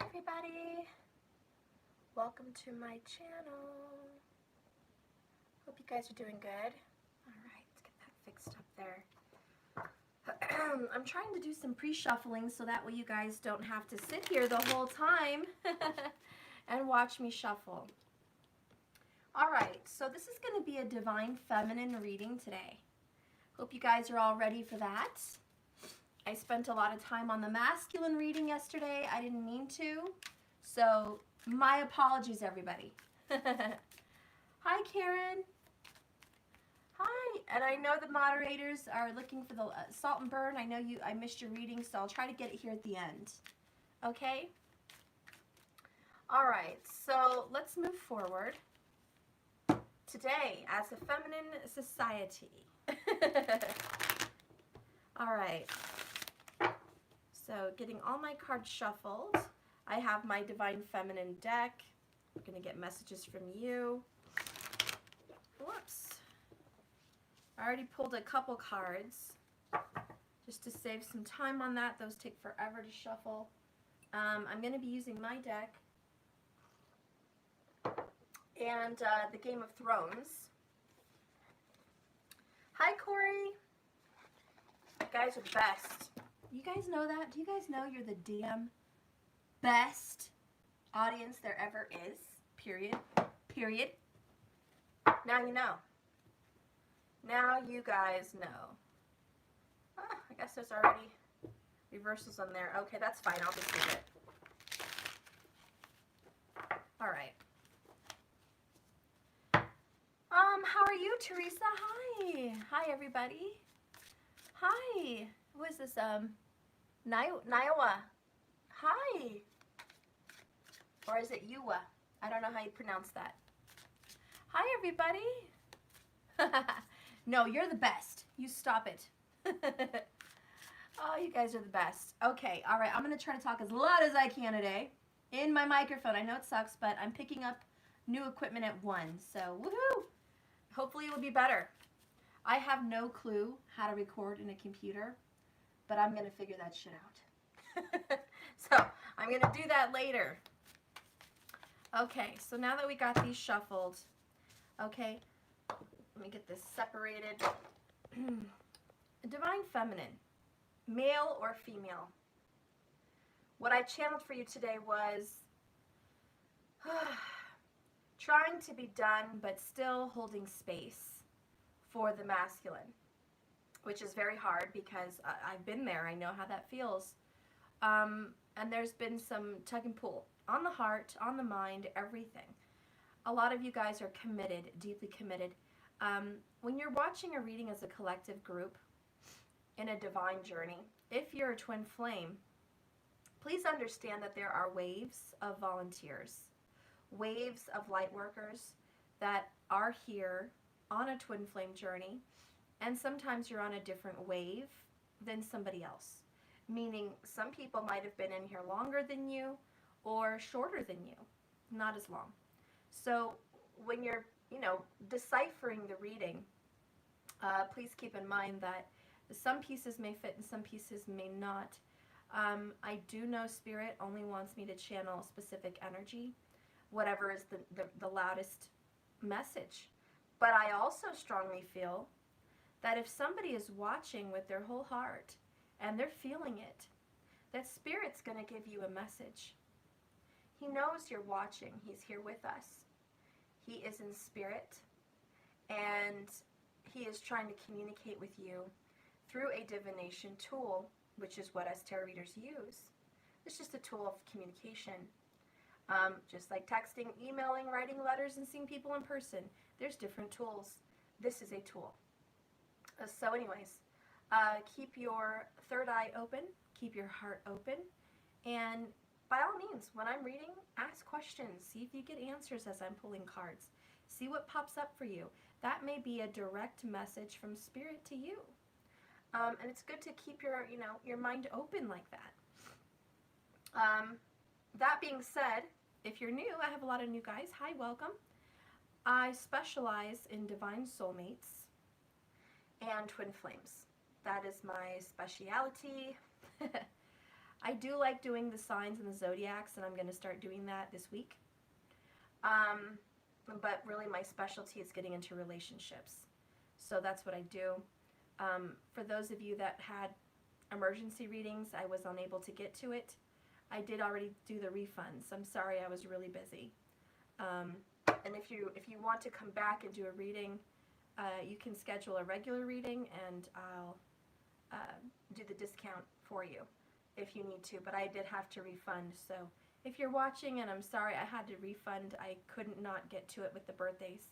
everybody, welcome to my channel. Hope you guys are doing good. Alright, let's get that fixed up there. I'm trying to do some pre-shuffling so that way you guys don't have to sit here the whole time and watch me shuffle. Alright, so this is going to be a Divine Feminine reading today. Hope you guys are all ready for that. I spent a lot of time on the masculine reading yesterday. I didn't mean to. So, my apologies, everybody. Hi, Karen. Hi. And I know the moderators are looking for the salt and burn. I know I missed your reading, so I'll try to get it here at the end. Okay? All right. So, let's move forward. Today, as a feminine society. All right. So, getting all my cards shuffled. I have my Divine Feminine deck. I'm going to get messages from you. Whoops. I already pulled a couple cards. Just to save some time on that. Those take forever to shuffle. I'm going to be using my deck. And the Game of Thrones. Hi, Corey. You guys are the best. You guys know that? Do you guys know you're the damn best audience there ever is? Period. Period. Now you know. Now you guys know. I guess there's already reversals on there. Okay, that's fine. I'll just leave it. All right. How are you, Teresa? Hi. Hi, everybody. Hi. Who is this? Niowa. Hi. Or is it Yua? I don't know how you pronounce that. Hi, everybody. No, you're the best. You stop it. Oh, you guys are the best. Okay, all right. I'm going to try to talk as loud as I can today in my microphone. I know it sucks, but I'm picking up new equipment at 1. So, woohoo. Hopefully it will be better. I have no clue how to record in a computer, but I'm going to figure that shit out. So, I'm going to do that later. Okay, so now that we got these shuffled, okay, let me get this separated. Divine Feminine, male or female. What I channeled for you today was trying to be done, but still holding space for the masculine, which is very hard because I've been there. I know how that feels. And there's been some tug and pull on the heart, on the mind, everything. A lot of you guys are committed, deeply committed. When you're watching a reading as a collective group in a divine journey, if you're a twin flame, please understand that there are waves of volunteers, waves of light workers that are here on a twin flame journey, and sometimes you're on a different wave than somebody else. Meaning some people might have been in here longer than you or shorter than you, not as long. So when you're, deciphering the reading, please keep in mind that some pieces may fit and some pieces may not. I do know Spirit only wants me to channel specific energy, whatever is the loudest message. But I also strongly feel that if somebody is watching with their whole heart and they're feeling it, that Spirit's going to give you a message. He knows you're watching. He's here with us. He is in spirit, and he is trying to communicate with you through a divination tool, which is what us tarot readers use. It's just a tool of communication. Just like texting, emailing, writing letters, and seeing people in person. There's different tools. This is a tool. So anyways, keep your third eye open, keep your heart open, and by all means, when I'm reading, ask questions. See if you get answers as I'm pulling cards. See what pops up for you. That may be a direct message from Spirit to you. And it's good to keep your mind open like that. That being said, if you're new, I have a lot of new guys. Hi, welcome. I specialize in divine soulmates and twin flames. That is my speciality. I do like doing the signs and the zodiacs, and I'm going to start doing that this week. But really my specialty is getting into relationships. So that's what I do. For those of you that had emergency readings, I was unable to get to it. I did already do the refunds. I'm sorry, I was really busy. And if you want to come back and do a reading, you can schedule a regular reading, and I'll do the discount for you if you need to. But I did have to refund, so if you're watching, and I'm sorry I had to refund, I couldn't not get to it with the birthdays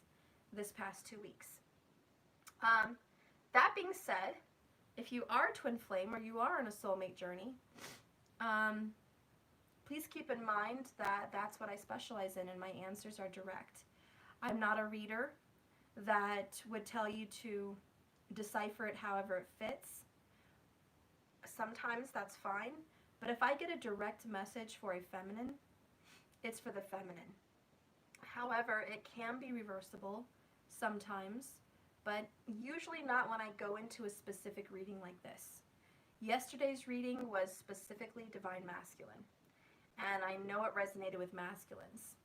this past 2 weeks. That being said, if you are a twin flame or you are on a soulmate journey, please keep in mind that that's what I specialize in, and my answers are direct. I'm not a reader that would tell you to decipher it however it fits. Sometimes that's fine, but if I get a direct message for a feminine, it's for the feminine. However, it can be reversible sometimes, but usually not when I go into a specific reading like this. Yesterday's reading was specifically Divine Masculine, and I know it resonated with masculines.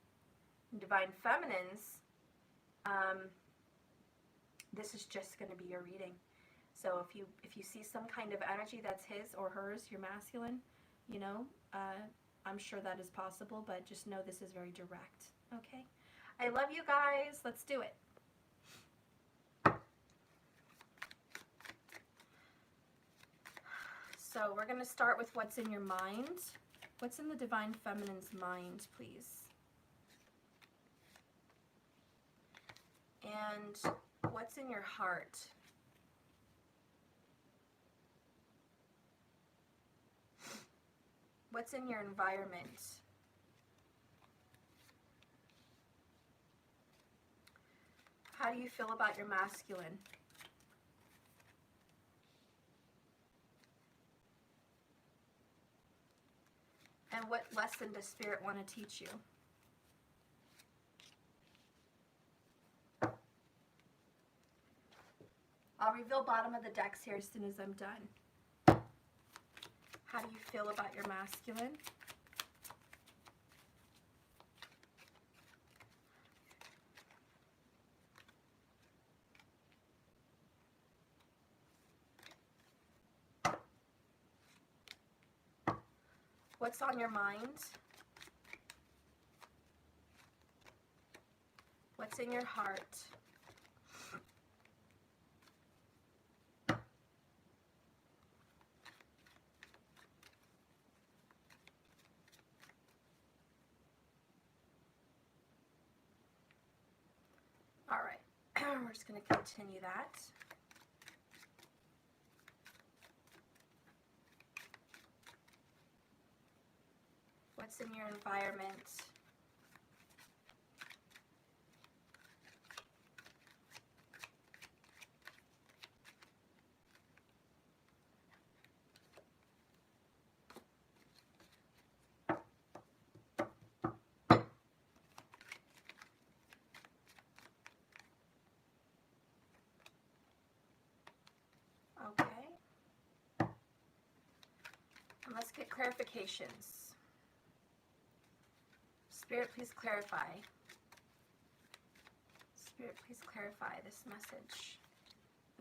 Divine Feminines, this is just going to be your reading. So if you see some kind of energy that's his or hers, your masculine, you know, I'm sure that is possible, but just know this is very direct, okay? I love you guys. Let's do it. So we're going to start with what's in your mind. What's in the Divine Feminine's mind, please? And what's in your heart? What's in your environment? How do you feel about your masculine? And what lesson does Spirit want to teach you? I'll reveal bottom of the decks here as soon as I'm done. How do you feel about your masculine? What's on your mind? What's in your heart? All right, we're just going to continue that. What's in your environment? Okay. And let's get clarifications. Spirit, please clarify. Spirit, please clarify this message.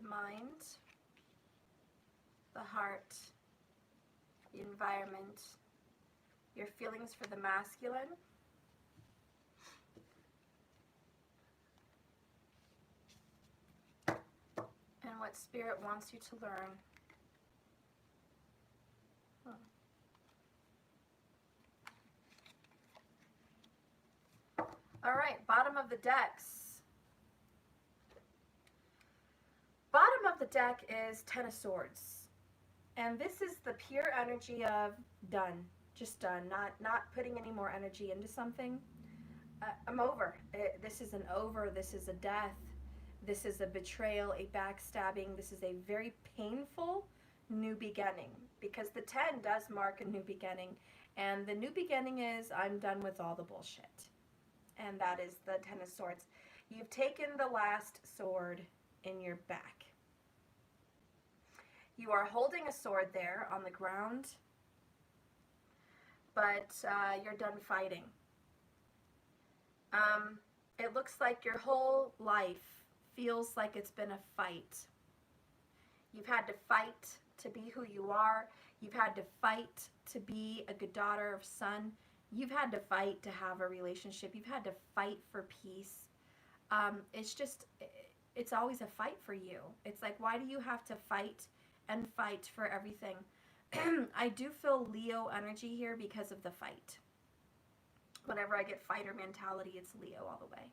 The mind, the heart, the environment, your feelings for the masculine, and what Spirit wants you to learn. All right, bottom of the decks. Bottom of the deck is Ten of Swords. And this is the pure energy of done, just done, not putting any more energy into something. I'm over. This is an over, this is a death, this is a betrayal, a backstabbing. This is a very painful new beginning, because the 10 does mark a new beginning. And the new beginning is, I'm done with all the bullshit. And that is the Ten of Swords. You've taken the last sword in your back. You are holding a sword there on the ground, but you're done fighting. It looks like your whole life feels like it's been a fight. You've had to fight to be who you are. You've had to fight to be a good daughter or son. You've had to fight to have a relationship. You've had to fight for peace. It's always a fight for you. It's like, why do you have to fight and fight for everything? I do feel Leo energy here because of the fight. Whenever I get fighter mentality, it's Leo all the way.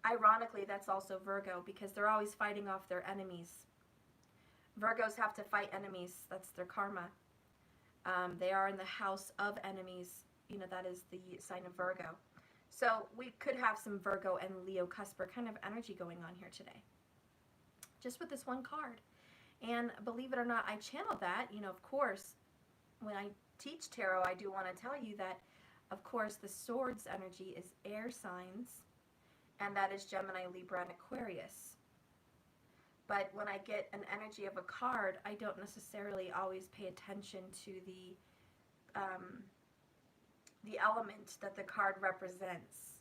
Ironically, that's also Virgo because they're always fighting off their enemies. Virgos have to fight enemies. That's their karma. They are in the house of enemies. You know, that is the sign of Virgo. So we could have some Virgo and Leo cusper kind of energy going on here today. Just with this one card. And believe it or not, I channeled that. You know, of course, when I teach tarot, I do want to tell you that, of course, the swords energy is air signs. And that is Gemini, Libra, and Aquarius. But when I get an energy of a card, I don't necessarily always pay attention to the element that the card represents.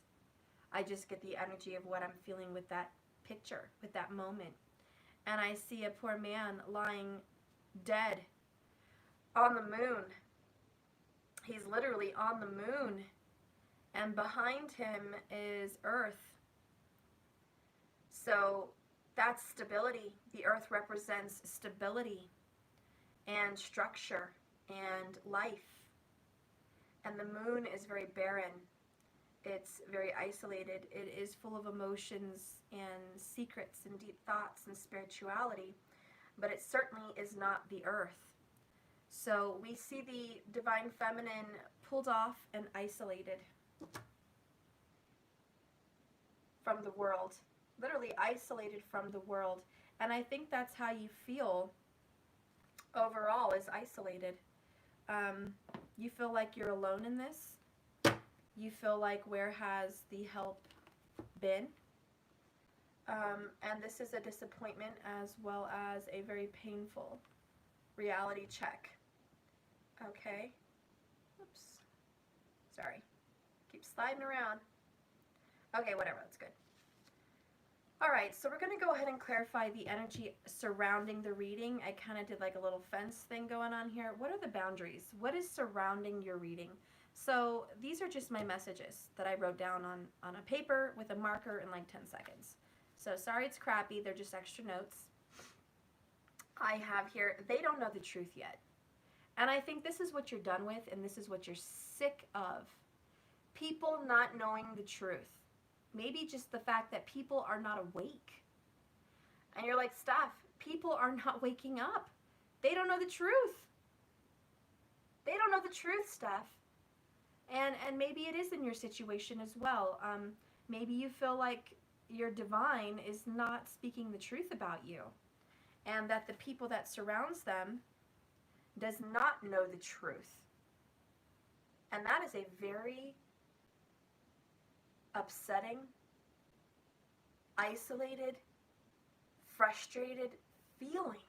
I just get the energy of what I'm feeling with that picture, with that moment. And I see a poor man lying dead on the moon. He's literally on the moon. And behind him is Earth. So that's stability. The Earth represents stability and structure and life. And the moon is very barren. It's very isolated. It is full of emotions and secrets and deep thoughts and spirituality. But it certainly is not the Earth. So we see the divine feminine pulled off and isolated from the world. Literally isolated from the world. And I think that's how you feel overall, is isolated. You feel like you're alone in this. You feel like, where has the help been? And this is a disappointment as well as a very painful reality check. Okay. Oops. Sorry. Keep sliding around. Okay, whatever. That's good. Alright, so we're going to go ahead and clarify the energy surrounding the reading. I kind of did like a little fence thing going on here. What are the boundaries? What is surrounding your reading? So these are just my messages that I wrote down on a paper with a marker in like 10 seconds. So sorry it's crappy, they're just extra notes. I have here, they don't know the truth yet. And I think this is what you're done with, and this is what you're sick of. People not knowing the truth. Maybe just the fact that people are not awake. And you're like, Steph, people are not waking up. They don't know the truth. They don't know the truth, Steph. And maybe it is in your situation as well. Maybe you feel like your divine is not speaking the truth about you. And that the people that surrounds them does not know the truth. And that is a very upsetting, isolated, frustrated feeling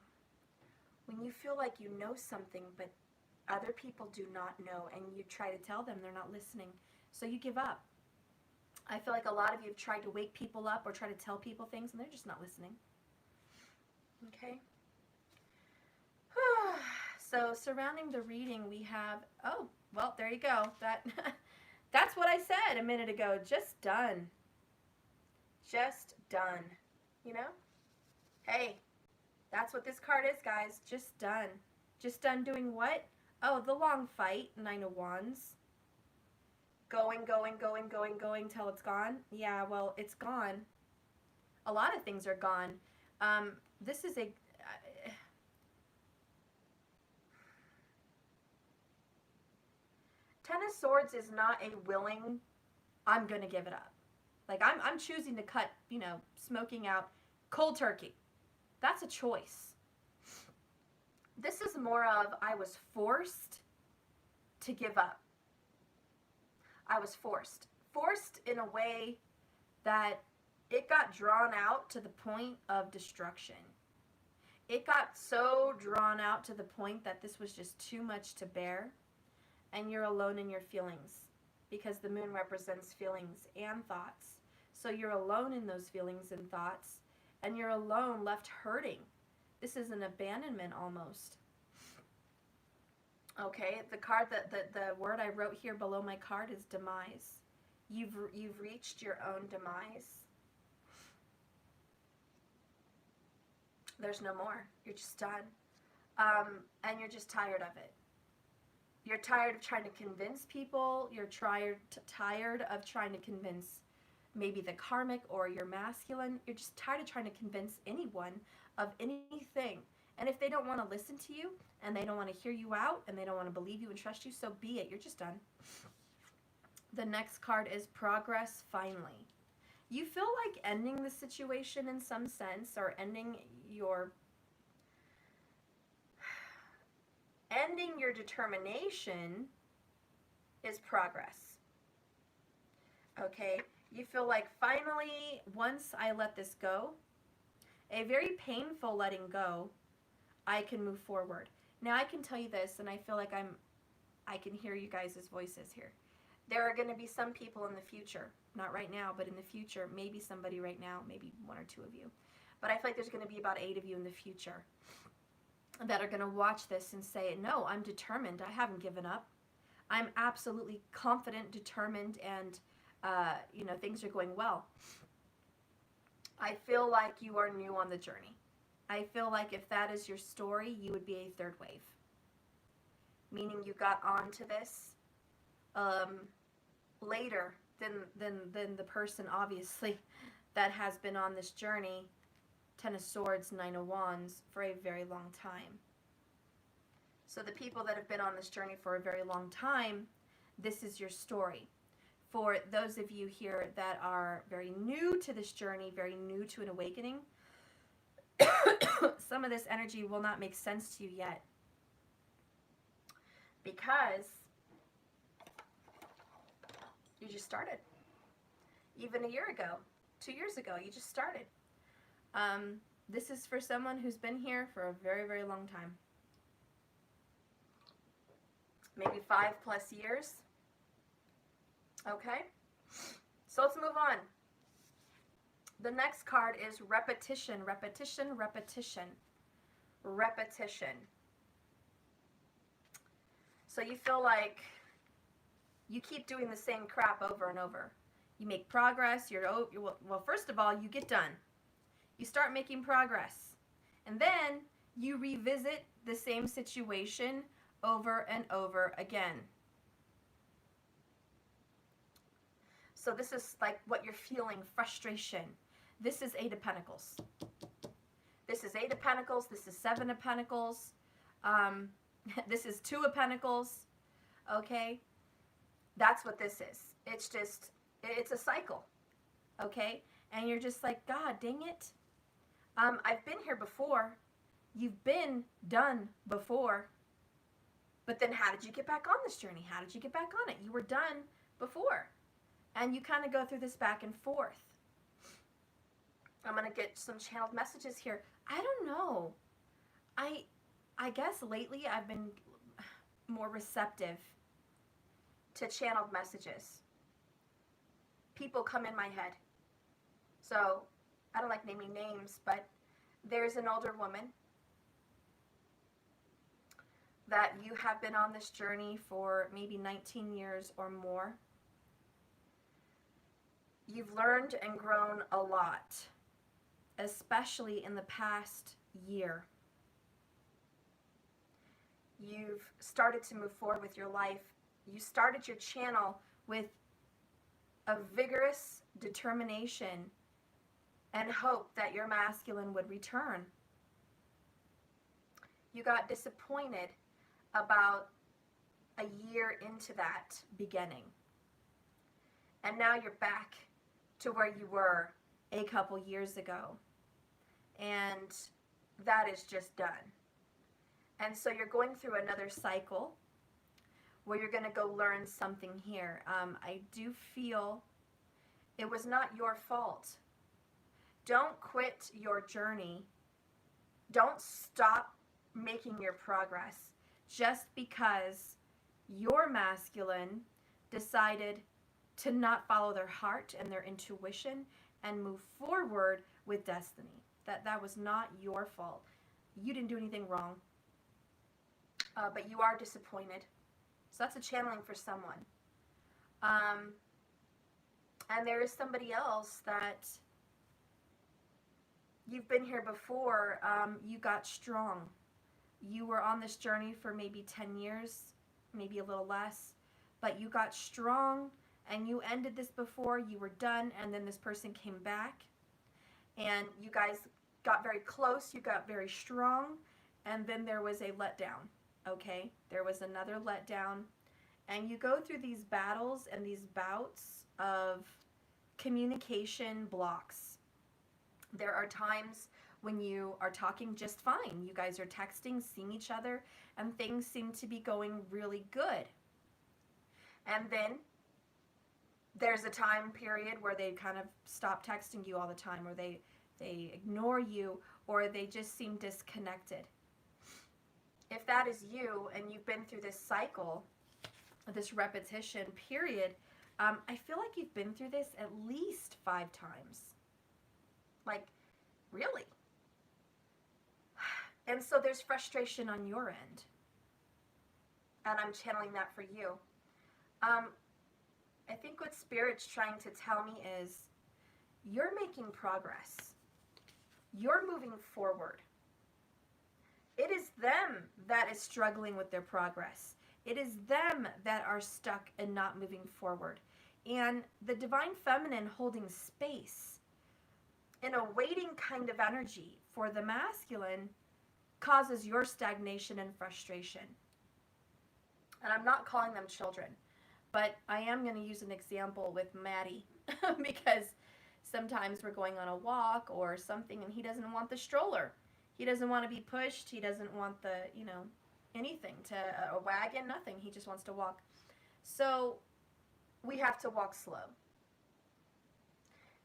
when you feel like you know something but other people do not know, and you try to tell them, they're not listening, so you give up. I feel like a lot of you have tried to wake people up or try to tell people things and they're just not listening. Okay. So surrounding the reading we have, oh, well, there you go. That's what I said a minute ago. Just done. Just done. You know? Hey, that's what this card is, guys. Just done. Just done doing what? Oh, the long fight, 9 of Wands. Going till it's gone. Yeah, well, it's gone. A lot of things are gone. This is a... Ten of Swords is not a willing, I'm going to give it up. Like, I'm choosing to cut, you know, smoking out cold turkey. That's a choice. This is more of, I was forced to give up. I was forced. Forced in a way that it got drawn out to the point of destruction. it got so drawn out to the point that this was just too much to bear, and you're alone in your feelings because the moon represents feelings and thoughts. So you're alone in those feelings and thoughts, and you're alone, left hurting. This is an abandonment almost. Okay, the card that the word I wrote here below my card is demise. You've reached your own demise. There's no more. You're just done. And you're just tired of it. You're tired of trying to convince people. You're tired of trying to convince maybe the karmic or your masculine. You're just tired of trying to convince anyone of anything. And if they don't want to listen to you, and they don't want to hear you out, and they don't want to believe you and trust you, so be it. You're just done. The next card is progress finally. You feel like ending the situation in some sense, or ending your determination is progress. Okay? You feel like finally, once I let this go, a very painful letting go, I can move forward. Now I can tell you this, and I feel like I can hear you guys' voices here. There are going to be some people in the future, not right now, but in the future, maybe somebody right now, maybe one or two of you. But I feel like there's going to be about 8 of you in the future that are going to watch this and say, no, I'm determined. I haven't given up. I'm absolutely confident, determined, and, things are going well. I feel like you are new on the journey. I feel like if that is your story, you would be a third wave. Meaning you got onto this later than the person, obviously, that has been on this journey, 10 of Swords, 9 of Wands, for a very long time. So the people that have been on this journey for a very long time, this is your story. For those of you here that are very new to this journey, very new to an awakening, some of this energy will not make sense to you yet. Because you just started. Even a year ago, 2 years ago, you just started. This is for someone who's been here for a very, very long time. Maybe 5+ years. Okay? So let's move on. The next card is repetition, repetition, repetition, repetition. So you feel like you keep doing the same crap over and over. You make progress, well, first of all, you get done. You start making progress. And then you revisit the same situation over and over again. So this is like what you're feeling, frustration. This is 8 of Pentacles. This is 8 of Pentacles. This is 7 of Pentacles. This is 2 of Pentacles. Okay? That's what this is. It's just, it's a cycle. Okay? And you're just like, God, dang it. I've been here before. You've been done before. But then how did you get back on this journey? How did you get back on it? You were done before. And you kind of go through this back and forth. I'm going to get some channeled messages here. I don't know. I guess lately I've been more receptive to channeled messages. People come in my head. So, I don't like naming names, but there's an older woman that you have been on this journey for maybe 19 years or more. You've learned and grown a lot, especially in the past year. You've started to move forward with your life. You started your channel with a vigorous determination and hope that your masculine would return. You got disappointed about a year into that beginning. And now you're back to where you were a couple years ago. And that is just done. And so you're going through another cycle where you're going to go learn something here. I do feel it was not your fault. Don't quit your journey Don't stop making your progress just because your masculine decided to not follow their heart and their intuition and move forward with destiny. That was not your fault. You didn't do anything wrong, but you are disappointed. So that's a channeling for someone. Um, and there is somebody else that you've been here before. You got strong. You were on this journey for maybe 10 years, maybe a little less, but you got strong and you ended this before, you were done, and then this person came back and you guys got very close, you got very strong, and then there was a letdown, okay? There was another letdown, and you go through these battles and these bouts of communication blocks. There are times when you are talking just fine. You guys are texting, seeing each other, and things seem to be going really good. And then there's a time period where they kind of stop texting you all the time, or they ignore you, or they just seem disconnected. If that is you and you've been through this cycle, this repetition period, I feel like you've been through this at least 5 times. Like, really? And so there's frustration on your end. And I'm channeling that for you. I think what Spirit's trying to tell me is you're making progress. You're moving forward. It is them that is struggling with their progress. It is them that are stuck and not moving forward. And the Divine Feminine holding space in a waiting kind of energy for the masculine causes your stagnation and frustration. And I'm not calling them children, but I am going to use an example with Maddie because sometimes we're going on a walk or something and he doesn't want the stroller. He doesn't want to be pushed. He doesn't want the, anything, a wagon, nothing. He just wants to walk. So we have to walk slow.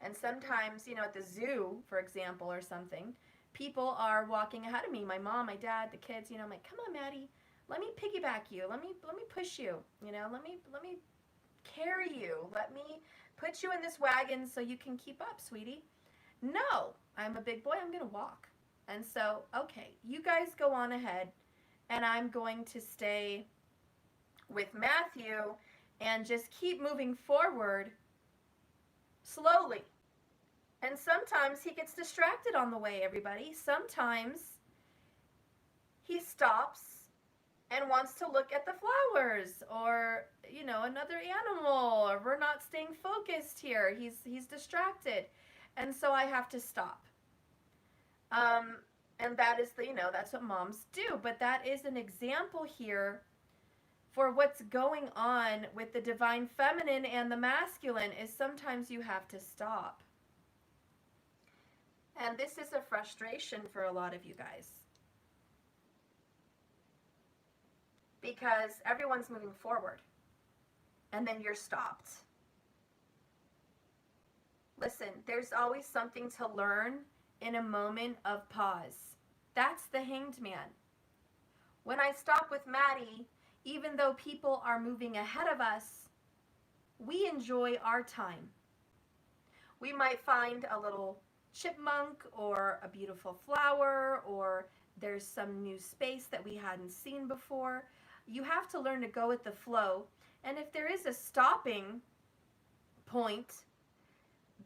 And sometimes, at the zoo, for example, or something, people are walking ahead of me. My mom, my dad, the kids, I'm like, come on, Maddie, let me piggyback you. Let me push you. Let me carry you. Let me put you in this wagon so you can keep up, sweetie. No, I'm a big boy. I'm going to walk. And so, okay, you guys go on ahead, and I'm going to stay with Matthew and just keep moving forward slowly. And sometimes he gets distracted on the way, everybody. Sometimes he stops and wants to look at the flowers or, another animal, or we're not staying focused here. He's distracted. And so I have to stop. And that is that's what moms do. But that is an example here for what's going on with the Divine Feminine and the masculine is sometimes you have to stop. And this is a frustration for a lot of you guys. Because everyone's moving forward. And then you're stopped. Listen, there's always something to learn in a moment of pause. That's the Hanged Man. When I stop with Maddie, even though people are moving ahead of us, we enjoy our time. We might find a little chipmunk or a beautiful flower, or there's some new space that we hadn't seen before. You have to learn to go with the flow. And if there is a stopping point,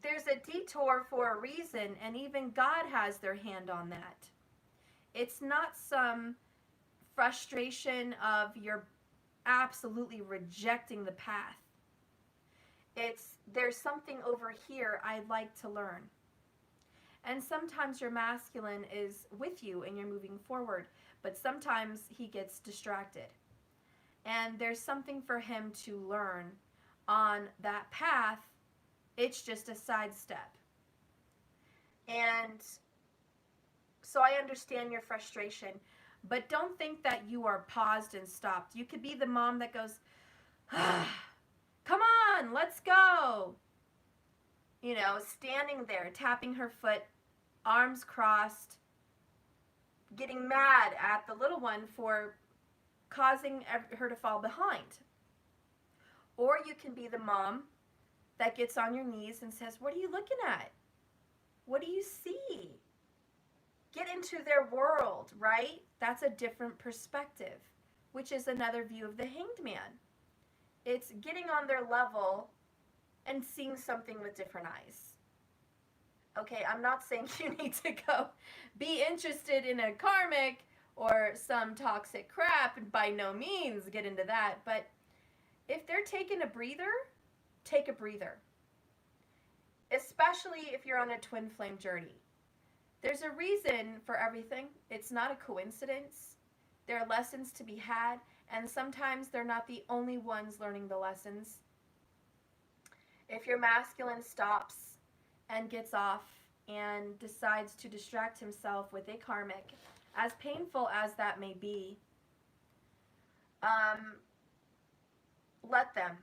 there's a detour for a reason, and even God has their hand on that. It's not some frustration of you're absolutely rejecting the path. There's something over here I'd like to learn. And sometimes your masculine is with you and you're moving forward, but sometimes he gets distracted. And there's something for him to learn on that path. It's just a sidestep. And so I understand your frustration, but don't think that you are paused and stopped. You could be the mom that goes, come on, let's go. Standing there, tapping her foot, arms crossed, getting mad at the little one for causing her to fall behind. Or you can be the mom that gets on your knees and says, "What are you looking at? What do you see?" Get into their world, right? That's a different perspective, which is another view of the Hanged Man. It's getting on their level and seeing something with different eyes. Okay, I'm not saying you need to go be interested in a karmic or some toxic crap, and by no means get into that, but if they're taking a breather, take a breather. Especially if you're on a twin flame journey. There's a reason for everything. It's not a coincidence. There are lessons to be had, and sometimes they're not the only ones learning the lessons. If your masculine stops and gets off and decides to distract himself with a karmic, as painful as that may be, let them.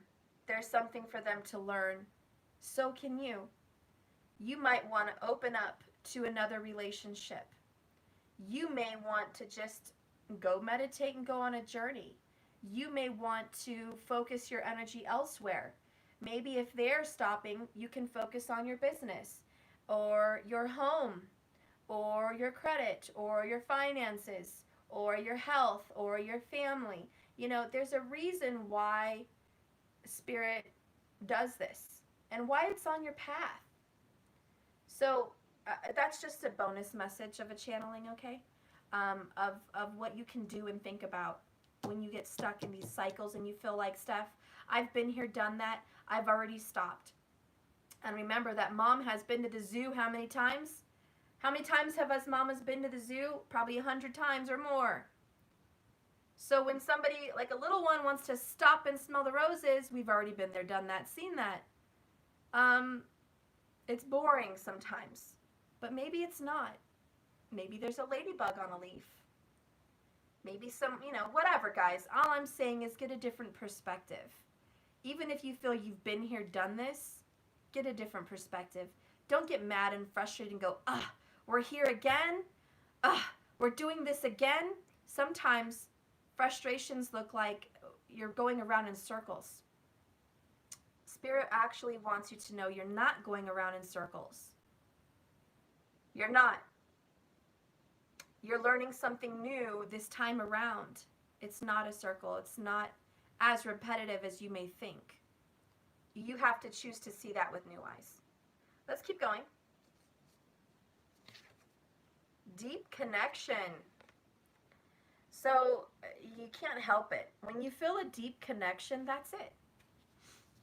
There's something for them to learn. So can you. You might want to open up to another relationship. You may want to just go meditate and go on a journey. You may want to focus your energy elsewhere. Maybe if they're stopping, you can focus on your business or your home or your credit or your finances or your health or your family. You know, there's a reason why Spirit does this and why it's on your path. So that's just a bonus message of a channeling, okay? Of what you can do and think about when you get stuck in these cycles and you feel like, Steph, I've been here, done that. I've already stopped. And remember that mom has been to the zoo how many times? How many times have us mamas been to the zoo? Probably 100 times or more. So when somebody, like a little one, wants to stop and smell the roses, we've already been there, done that, seen that. It's boring sometimes. But maybe it's not. Maybe there's a ladybug on a leaf. Maybe some, whatever, guys. All I'm saying is get a different perspective. Even if you feel you've been here, done this, get a different perspective. Don't get mad and frustrated and go, we're here again? We're doing this again? Sometimes frustrations look like you're going around in circles. Spirit actually wants you to know you're not going around in circles. You're not. You're learning something new this time around. It's not a circle. It's not as repetitive as you may think. You have to choose to see that with new eyes. Let's keep going. Deep connection. So you can't help it. When you feel a deep connection, that's it.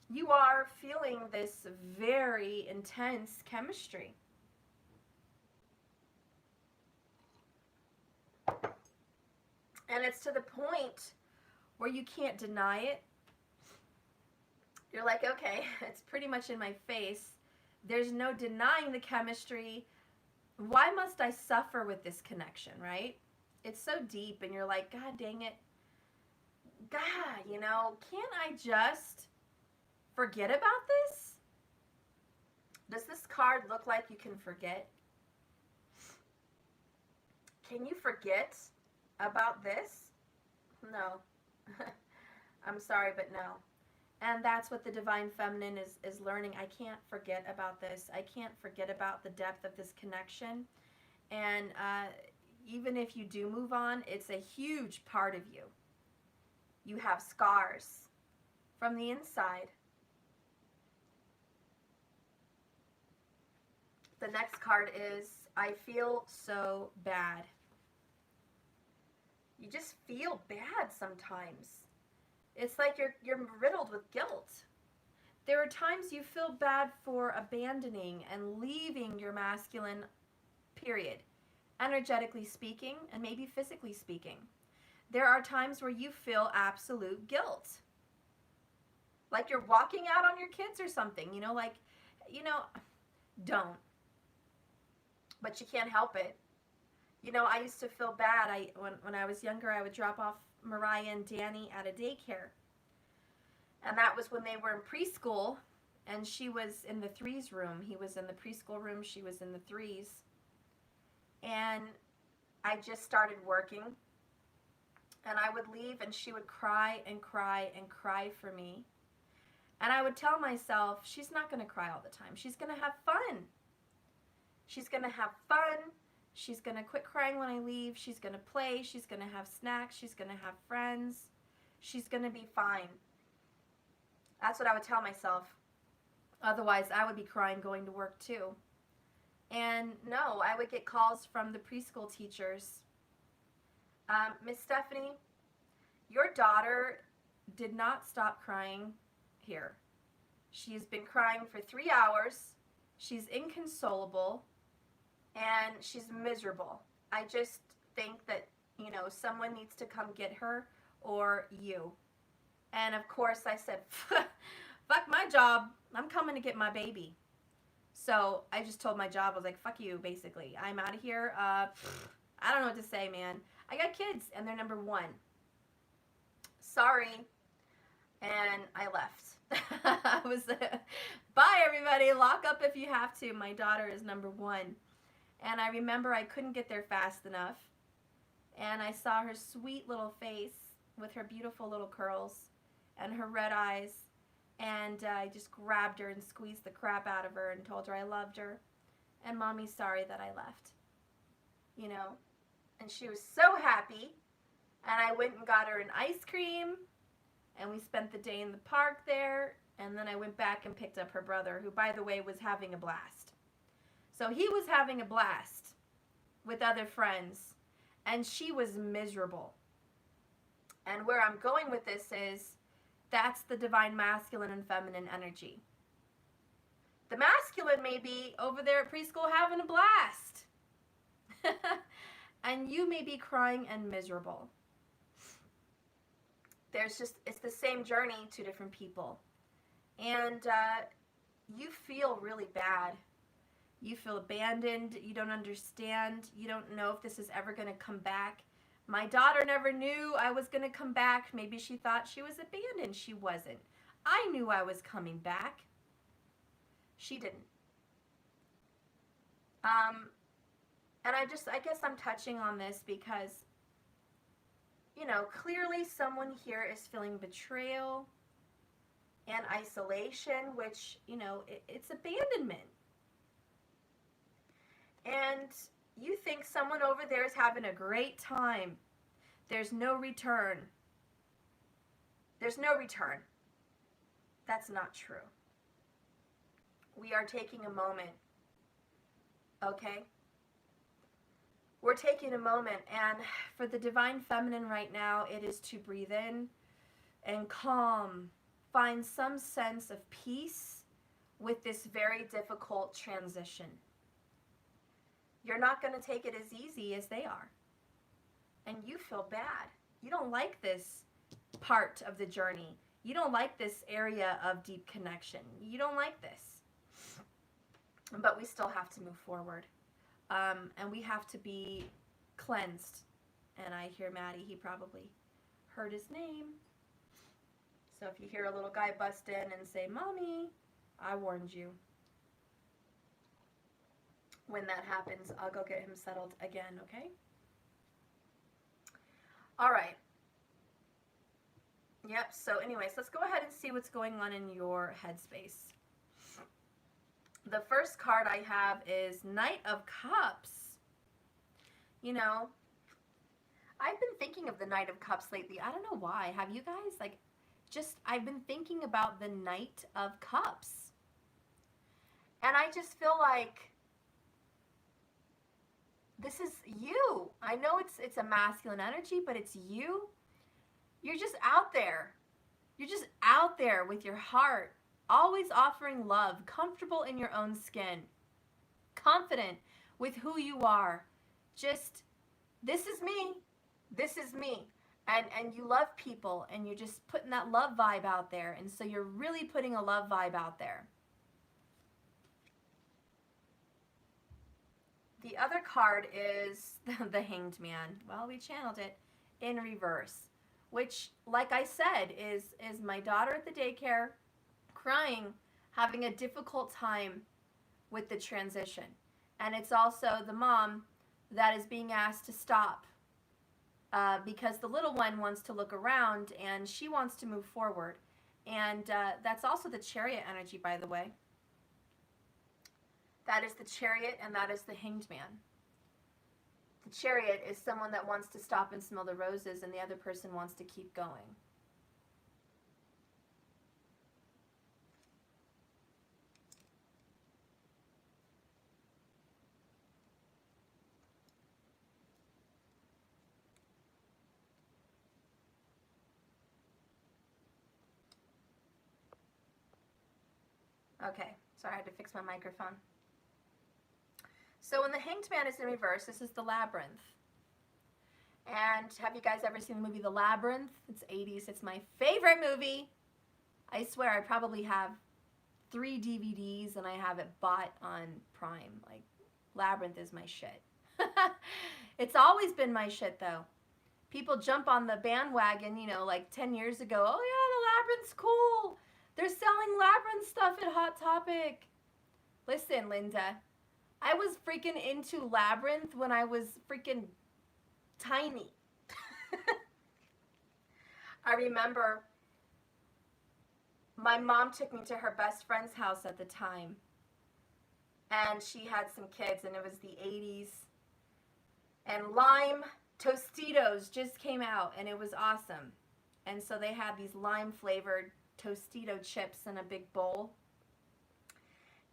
You are feeling this very intense chemistry. And it's to the point where you can't deny it. You're like, okay, it's pretty much in my face. There's no denying the chemistry. Why must I suffer with this connection, right? It's so deep and you're like, God dang it. God, can't I just forget about this? Does this card look like you can forget? Can you forget about this? No. I'm sorry, but no. And that's what the Divine Feminine is learning. I can't forget about this. I can't forget about the depth of this connection. And even if you do move on, it's a huge part of you. You have scars from the inside. The next card is, I feel so bad. You just feel bad sometimes. It's like you're riddled with guilt. There are times you feel bad for abandoning and leaving your masculine, period. Energetically speaking, and maybe physically speaking. There are times where you feel absolute guilt. Like you're walking out on your kids or something, don't. But you can't help it. I used to feel bad. When I was younger, I would drop off Mariah and Danny at a daycare. And that was when they were in preschool, and she was in the threes room. He was in the preschool room. She was in the threes. And I just started working, and I would leave and she would cry and cry and cry for me. And I would tell myself, she's not going to cry all the time. She's going to have fun. She's going to have fun. She's going to quit crying when I leave. She's going to play. She's going to have snacks. She's going to have friends. She's going to be fine. That's what I would tell myself. Otherwise, I would be crying going to work too. And no, I would get calls from the preschool teachers. Miss Stephanie, your daughter did not stop crying here. She's been crying for 3 hours. She's inconsolable, and she's miserable. I just think that, someone needs to come get her, or you. And of course I said, fuck my job. I'm coming to get my baby. So I just told my job, I was like, fuck you, basically. I'm out of here. I don't know what to say, man. I got kids, and they're number one. Sorry. And I left. I was, bye everybody, lock up if you have to. My daughter is number one. And I remember I couldn't get there fast enough. And I saw her sweet little face with her beautiful little curls and her red eyes. And I just grabbed her and squeezed the crap out of her and told her I loved her. And Mommy's sorry that I left. And she was so happy. And I went and got her an ice cream. And we spent the day in the park there. And then I went back and picked up her brother, who, by the way, was having a blast. So he was having a blast with other friends. And she was miserable. And where I'm going with this is, that's the divine masculine and feminine energy. The masculine may be over there at preschool having a blast. And you may be crying and miserable. It's the same journey, two different people. And you feel really bad. You feel abandoned. You don't understand. You don't know if this is ever going to come back. My daughter never knew I was going to come back. Maybe she thought she was abandoned. She wasn't. I knew I was coming back. She didn't. And I guess I'm touching on this because, clearly someone here is feeling betrayal and isolation, which, it's abandonment. And you think someone over there is having a great time. There's no return. There's no return. That's not true. We are taking a moment. Okay? We're taking a moment, and for the divine feminine right now, it is to breathe in and calm. Find some sense of peace with this very difficult transition. You're not going to take it as easy as they are. And you feel bad. You don't like this part of the journey. You don't like this area of deep connection. You don't like this. But we still have to move forward. And we have to be cleansed. And I hear Maddie, he probably heard his name. So if you hear a little guy bust in and say, Mommy, I warned you. When that happens, I'll go get him settled again, okay? All right. Yep, so anyways, let's go ahead and see what's going on in your headspace. The first card I have is Knight of Cups. I've been thinking of the Knight of Cups lately. I don't know why. Have you guys? I've been thinking about the Knight of Cups. And I just feel like this is you. I know it's a masculine energy, but it's you. You're just out there. You're just out there with your heart, always offering love, comfortable in your own skin, confident with who you are. Just, this is me. This is me. And you love people, and you're just putting that love vibe out there. And so you're really putting a love vibe out there. The other card is the Hanged Man. Well, we channeled it in reverse, which, like I said, is my daughter at the daycare crying, having a difficult time with the transition. And it's also the mom that is being asked to stop because the little one wants to look around and she wants to move forward. And that's also the chariot energy, by the way. That is the chariot, and that is the hanged man. The chariot is someone that wants to stop and smell the roses, and the other person wants to keep going. Okay, sorry, I had to fix my microphone. So when the hanged man is in reverse, this is the Labyrinth. And have you guys ever seen the movie The Labyrinth? It's 80s. It's my favorite movie. I swear I probably have 3 DVDs and I have it bought on Prime. Like, Labyrinth is my shit. It's always been my shit, though. People jump on the bandwagon, you know, like 10 years ago. Oh, yeah, the Labyrinth's cool. They're selling Labyrinth stuff at Hot Topic. Listen, Linda, I was freaking into Labyrinth when I was freaking tiny. I remember my mom took me to her best friend's house at the time. And she had some kids, and it was the 80s. And lime Tostitos just came out, and it was awesome. And so they had these lime-flavored Tostito chips in a big bowl.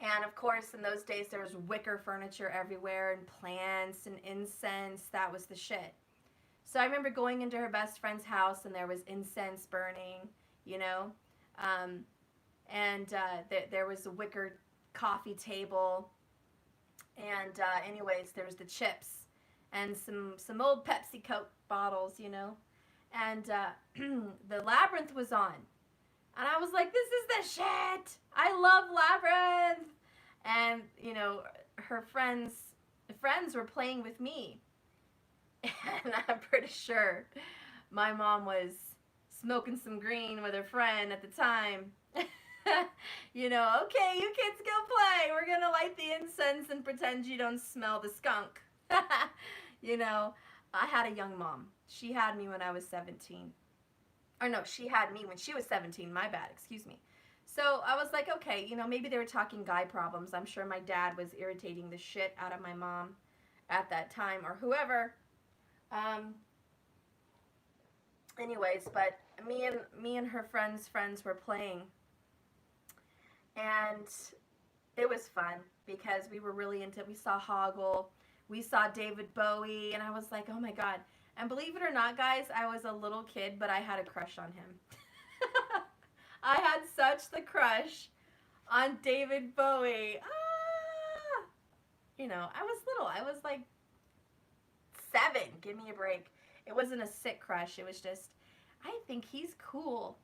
And of course, in those days, there was wicker furniture everywhere and plants and incense. That was the shit. So I remember going into her best friend's house and there was incense burning, you know. There was a wicker coffee table. And anyways, there was the chips and some old Pepsi Coke bottles, you know. And the Labyrinth was on. And I was like, this is the shit. I love Labyrinth. And, you know, her friends were playing with me. And I'm pretty sure my mom was smoking some green with her friend at the time. You know, okay, you kids go play. We're going to light the incense and pretend you don't smell the skunk. You know, I had a young mom. She had me when I was 17. Or no, she had me when she was 17. My bad, excuse me. So I was like, okay, you know, maybe they were talking guy problems. I'm sure my dad was irritating the shit out of my mom at that time, or whoever. Anyways, but me and her friends were playing. And it was fun because we were really into it. We saw Hoggle. We saw David Bowie. And I was like, oh my God. And believe it or not, guys, I was a little kid, but I had a crush on him. I had such the crush on David Bowie. Ah! You know, I was little. I was like 7. Give me a break. It wasn't a sick crush. It was just, I think he's cool.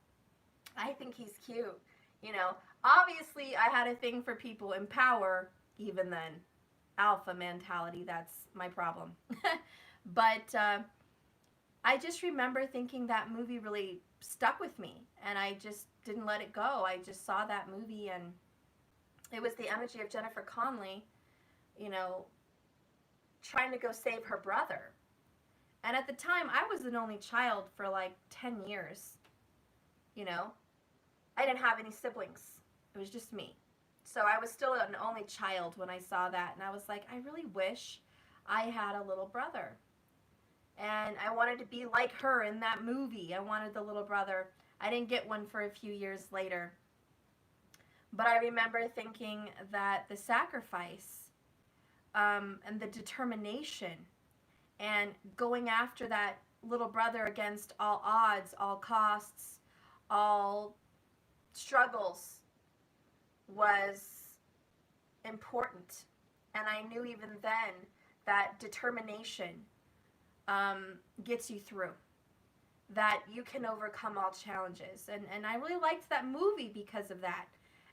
I think he's cute. You know, obviously I had a thing for people in power even then. Alpha mentality, that's my problem. But I just remember thinking that movie really stuck with me, and I just didn't let it go. I just saw that movie, and it was the energy of Jennifer Connelly, you know, trying to go save her brother. And at the time, I was an only child for like 10 years, you know. I didn't have any siblings. It was just me. So I was still an only child when I saw that, and I was like, I really wish I had a little brother. And I wanted to be like her in that movie. I wanted the little brother. I didn't get one for a few years later. But I remember thinking that the sacrifice and the determination and going after that little brother against all odds, all costs, all struggles was important. And I knew even then that determination gets you through, that you can overcome all challenges. And I really liked that movie because of that.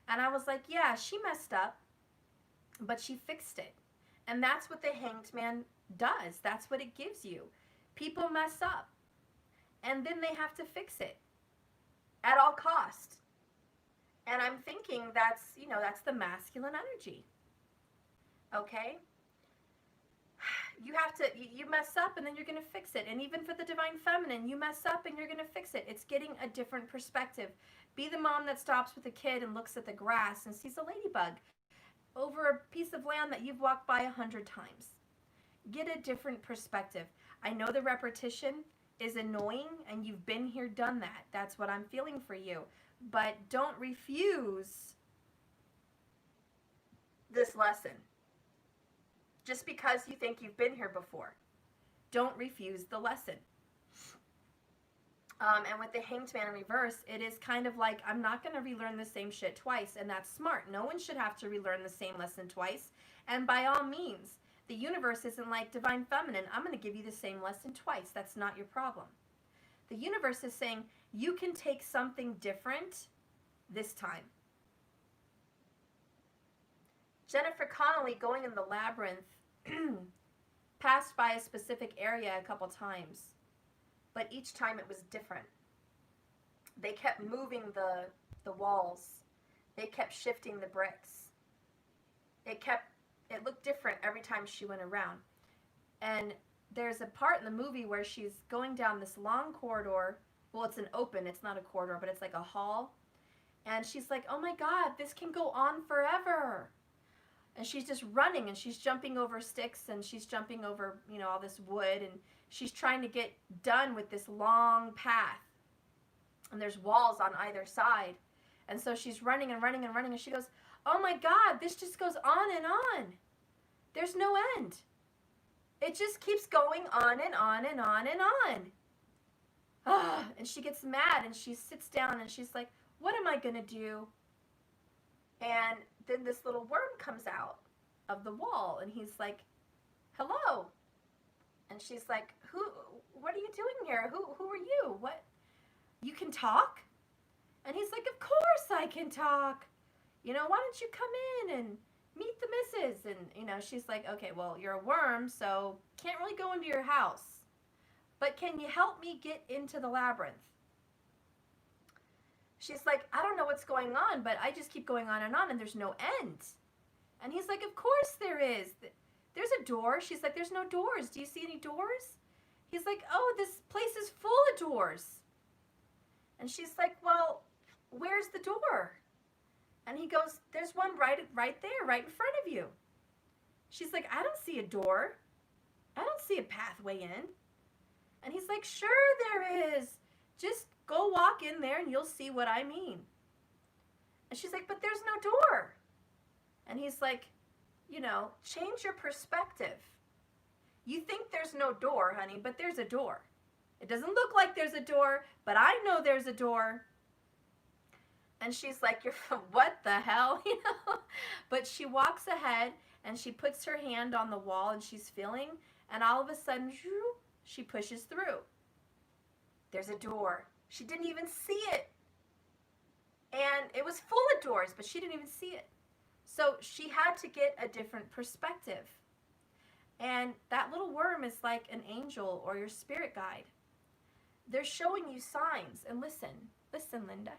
And I was like, yeah, she messed up, but she fixed it. And that's what the Hanged Man does. That's what it gives you. People mess up, and then they have to fix it at all cost. And I'm thinking that's, you know, that's the masculine energy. Okay? You have to, you mess up and then you're going to fix it. And even for the divine feminine, you mess up and you're going to fix it. It's getting a different perspective. Be the mom that stops with a kid and looks at the grass and sees a ladybug over a piece of land that you've walked by 100 times. Get a different perspective. I know the repetition is annoying and you've been here, done that. That's what I'm feeling for you. But don't refuse this lesson just because you think you've been here before. Don't refuse the lesson. And with the Hanged Man in reverse, it is kind of like, I'm not going to relearn the same shit twice, and that's smart. No one should have to relearn the same lesson twice. And by all means, the universe isn't like divine feminine, I'm going to give you the same lesson twice. That's not your problem. The universe is saying, you can take something different this time. Jennifer Connolly, going in the Labyrinth, passed by a specific area a couple times. But each time it was different. They kept moving the walls. They kept shifting the bricks. It looked different every time she went around. And there's a part in the movie where she's going down this long corridor. Well, it's it's not a corridor, but it's like a hall. And she's like, oh my God, this can go on forever. And she's just running and she's jumping over sticks and she's jumping over, all this wood, and she's trying to get done with this long path. And there's walls on either side. And so she's running and running and running, and she goes, oh my God, this just goes on and on. There's no end. It just keeps going on and on and on and on. And she gets mad and she sits down and she's like, what am I going to do? And then this little worm comes out of the wall and he's like, hello. And she's like, what are you doing here? Who are you? What? You can talk? And he's like, of course I can talk. Why don't you come in and meet the missus? And, she's like, okay, well, you're a worm, so can't really go into your house. But can you help me get into the labyrinth? She's like, I don't know what's going on, but I just keep going on and there's no end. And he's like, of course there is. There's a door. She's like, there's no doors. Do you see any doors? He's like, oh, this place is full of doors. And she's like, well, where's the door? And he goes, there's one right there, right in front of you. She's like, I don't see a door. I don't see a pathway in. And he's like, sure there is. Just go walk in there and you'll see what I mean. And she's like, but there's no door. And he's like, change your perspective. You think there's no door, honey, but there's a door. It doesn't look like there's a door, but I know there's a door. And she's like, what the hell? But she walks ahead and she puts her hand on the wall and she's feeling, and all of a sudden, she pushes through. There's a door. She didn't even see it. And it was full of doors, but she didn't even see it. So she had to get a different perspective. And that little worm is like an angel or your spirit guide. They're showing you signs. And listen, Linda.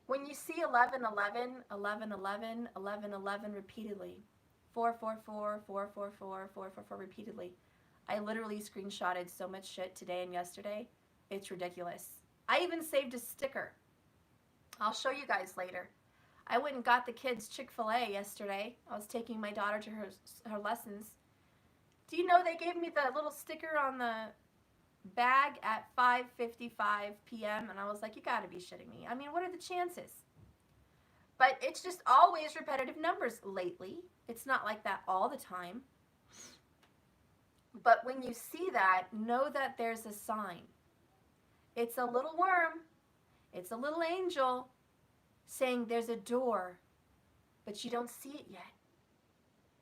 When you see 1111, 1111, 1111 repeatedly, 444, 444, 444 repeatedly, I literally screenshotted so much shit today and yesterday. It's ridiculous. I even saved a sticker. I'll show you guys later. I went and got the kids Chick-fil-A yesterday. I was taking my daughter to her lessons. Do you know they gave me the little sticker on the bag at 5:55 p.m. and I was like, you gotta be shitting me. I mean, what are the chances? But it's just always repetitive numbers lately. It's not like that all the time. But when you see that, know that there's a sign. It's a little worm. It's a little angel saying there's a door, but you don't see it yet.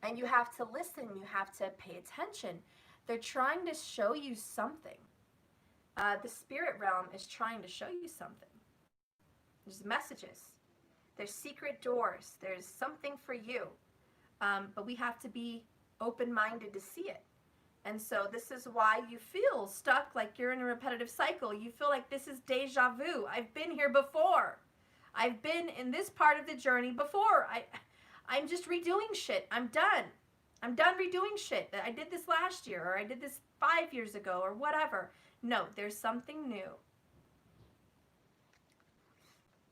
And you have to listen. You have to pay attention. They're trying to show you something. The spirit realm is trying to show you something. There's messages. There's secret doors. There's something for you. But we have to be open-minded to see it. And so this is why you feel stuck, like you're in a repetitive cycle. You feel like this is deja vu. I've been here before. I've been in this part of the journey before. I'm just redoing shit. I'm done. I'm done redoing shit. I did this last year, or I did this 5 years ago, or whatever. No, there's something new.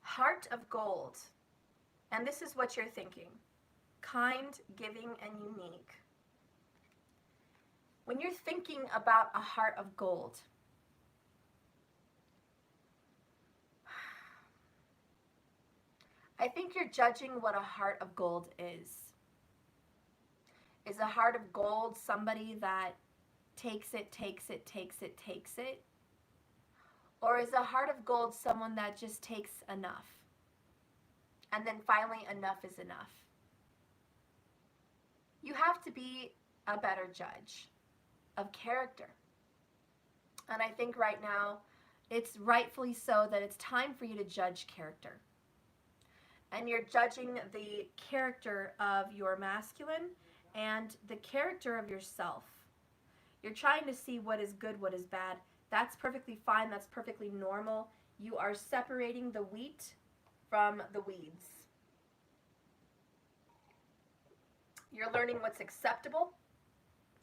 Heart of gold. And this is what you're thinking. Kind, giving, and unique. When you're thinking about a heart of gold, I think you're judging what a heart of gold is. Is a heart of gold somebody that takes it, takes it, takes it, takes it? Or is a heart of gold someone that just takes enough? And then finally, enough is enough. You have to be a better judge of character. And I think right now, it's rightfully so that it's time for you to judge character. And you're judging the character of your masculine and the character of yourself. You're trying to see what is good, what is bad. That's perfectly fine. That's perfectly normal. You are separating the wheat from the weeds. You're learning what's acceptable,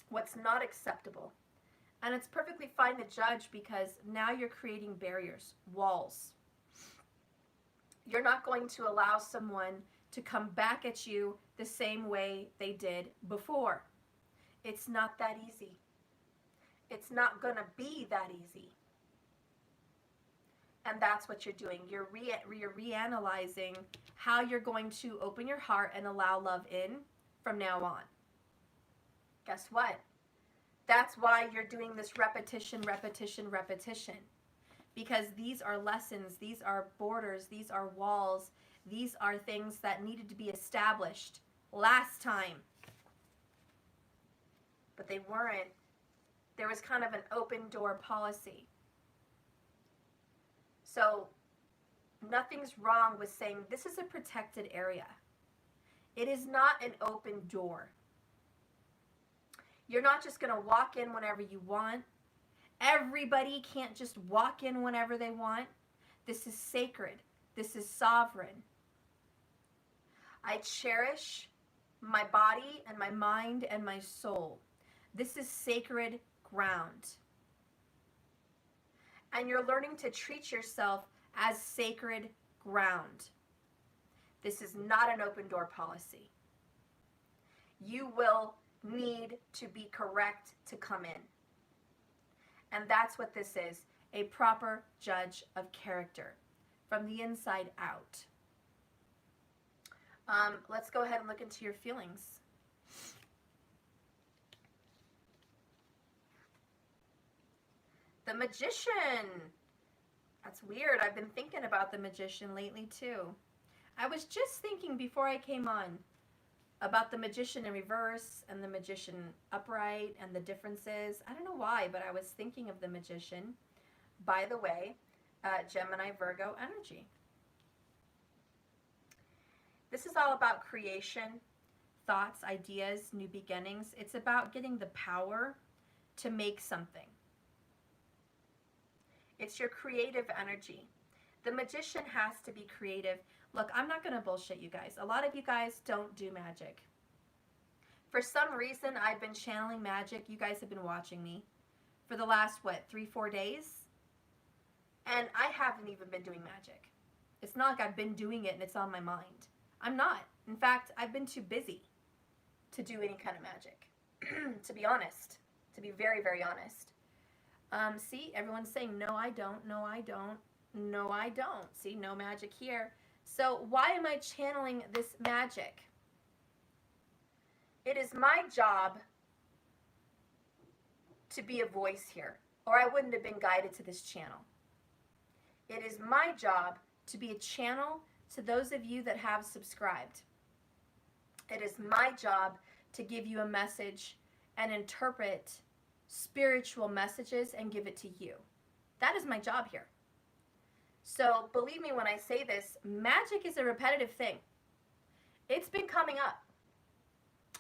what's not acceptable. And it's perfectly fine to judge because now you're creating barriers, walls. You're not going to allow someone to come back at you the same way they did before. It's not that easy. It's not going to be that easy. And that's what you're doing. You're reanalyzing how you're going to open your heart and allow love in from now on. Guess what? That's why you're doing this repetition, repetition, repetition. Because these are lessons, these are borders, these are walls, these are things that needed to be established last time. But they weren't. There was kind of an open door policy. So nothing's wrong with saying this is a protected area. It is not an open door. You're not just going to walk in whenever you want. Everybody can't just walk in whenever they want. This is sacred. This is sovereign. I cherish my body and my mind and my soul. This is sacred ground. And you're learning to treat yourself as sacred ground. This is not an open door policy. You will need to be correct to come in. And that's what this is, a proper judge of character from the inside out. Let's go ahead and look into your feelings. The Magician. That's weird. I've been thinking about the Magician lately too. I was just thinking before I came on about the Magician in reverse and the Magician upright and the differences. I don't know why, but I was thinking of the Magician. By the way, Gemini, Virgo energy. This is all about creation, thoughts, ideas, new beginnings. It's about getting the power to make something. It's your creative energy. The Magician has to be creative. Look, I'm not going to bullshit you guys. A lot of you guys don't do magic. For some reason, I've been channeling magic. You guys have been watching me for the last, 3-4 days? And I haven't even been doing magic. It's not like I've been doing it and it's on my mind. I'm not. In fact, I've been too busy to do any kind of magic, to be honest, to be very, very honest. See, everyone's saying, no, I don't, no, I don't, no, I don't. See, no magic here. So why am I channeling this magic? It is my job to be a voice here, or I wouldn't have been guided to this channel. It is my job to be a channel to those of you that have subscribed. It is my job to give you a message and interpret spiritual messages and give it to you. That is my job here. So believe me when I say this, magic is a repetitive thing. It's been coming up.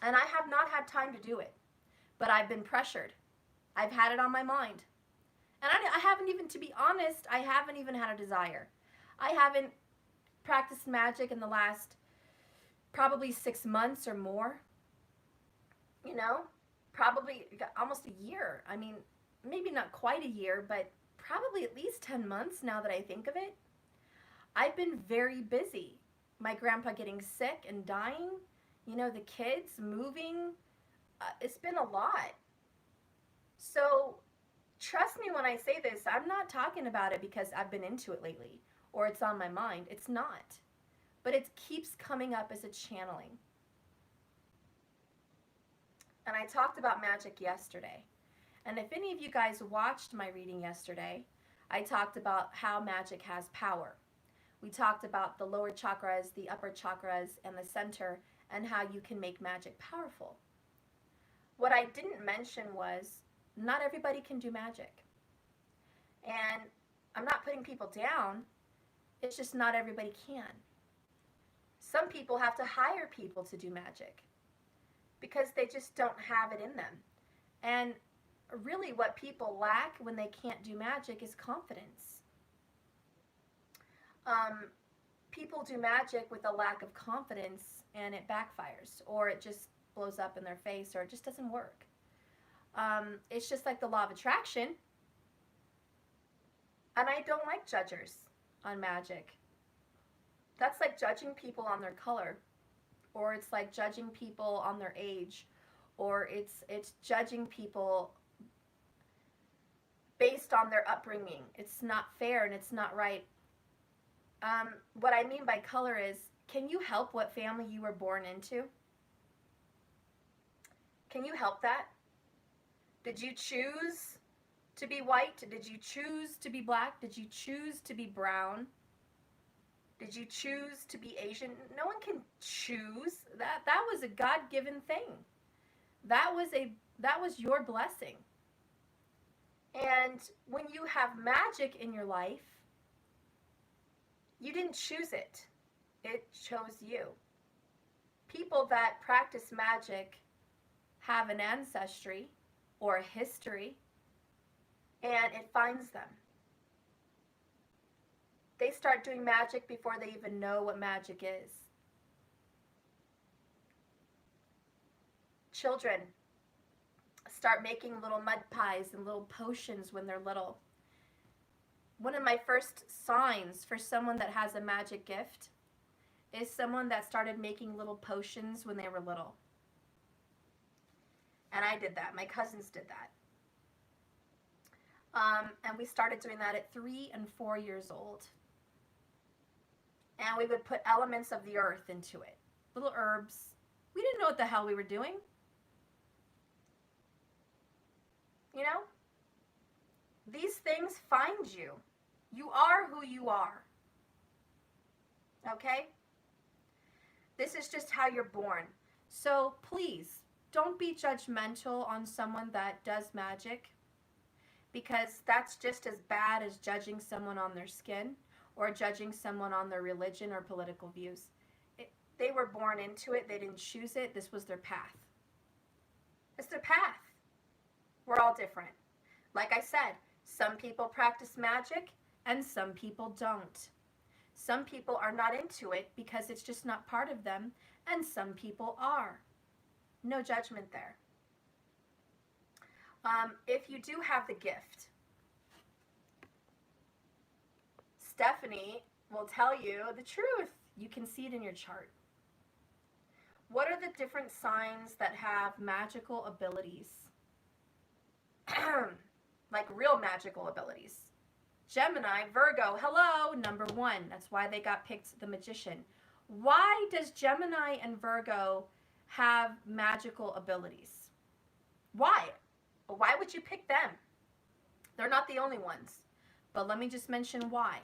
And I have not had time to do it. But I've been pressured. I've had it on my mind. And I haven't even, to be honest, I haven't even had a desire. I haven't practiced magic in the last probably 6 months or more. you know, probably almost a year. I mean, maybe not quite a year, but probably at least 10 months now that I think of it. I've been very busy. My grandpa getting sick and dying, you know, the kids moving. It's been a lot. So trust me when I say this, I'm not talking about it because I've been into it lately or it's on my mind. It's not. But it keeps coming up as a channeling. And I talked about magic yesterday. And if any of you guys watched my reading yesterday, I talked about how magic has power. We talked about the lower chakras, the upper chakras, and the center, and how you can make magic powerful. What I didn't mention was not everybody can do magic. And I'm not putting people down, it's just not everybody can. Some people have to hire people to do magic because they just don't have it in them. And really, what people lack when they can't do magic is confidence. People do magic with a lack of confidence and it backfires, or it just blows up in their face, or it just doesn't work. It's just like the law of attraction. And I don't like judgers on magic. That's like judging people on their color, or it's like judging people on their age, or it's judging people based on their upbringing. It's not fair and it's not right. What I mean by color is, can you help what family you were born into? Can you help that? Did you choose to be white? Did you choose to be black? Did you choose to be brown? Did you choose to be Asian? No one can choose. That was a God-given thing. That was your blessing. And when you have magic in your life, you didn't choose it. It chose you. People that practice magic have an ancestry or a history, and it finds them. They start doing magic before they even know what magic is. Children start making little mud pies and little potions when they're little. One of my first signs for someone that has a magic gift is someone that started making little potions when they were little. And I did that. My cousins did that. And we started doing that at 3 and 4 years old. And we would put elements of the earth into it. Little herbs. We didn't know what the hell we were doing. You know? These things find you. You are who you are. Okay? This is just how you're born. So please, don't be judgmental on someone that does magic, because that's just as bad as judging someone on their skin or judging someone on their religion or political views. They were born into it. They didn't choose it. This was their path. It's their path. We're all different. Like I said, some people practice magic and some people don't. Some people are not into it because it's just not part of them, and some people are. No judgment there. If you do have the gift, Stephanie will tell you the truth. You can see it in your chart. What are the different signs that have magical abilities? Like real magical abilities. Gemini, Virgo, hello, number 1. That's why they got picked the Magician. Why does Gemini and Virgo have magical abilities? Why? Why would you pick them? They're not the only ones. But let me just mention why.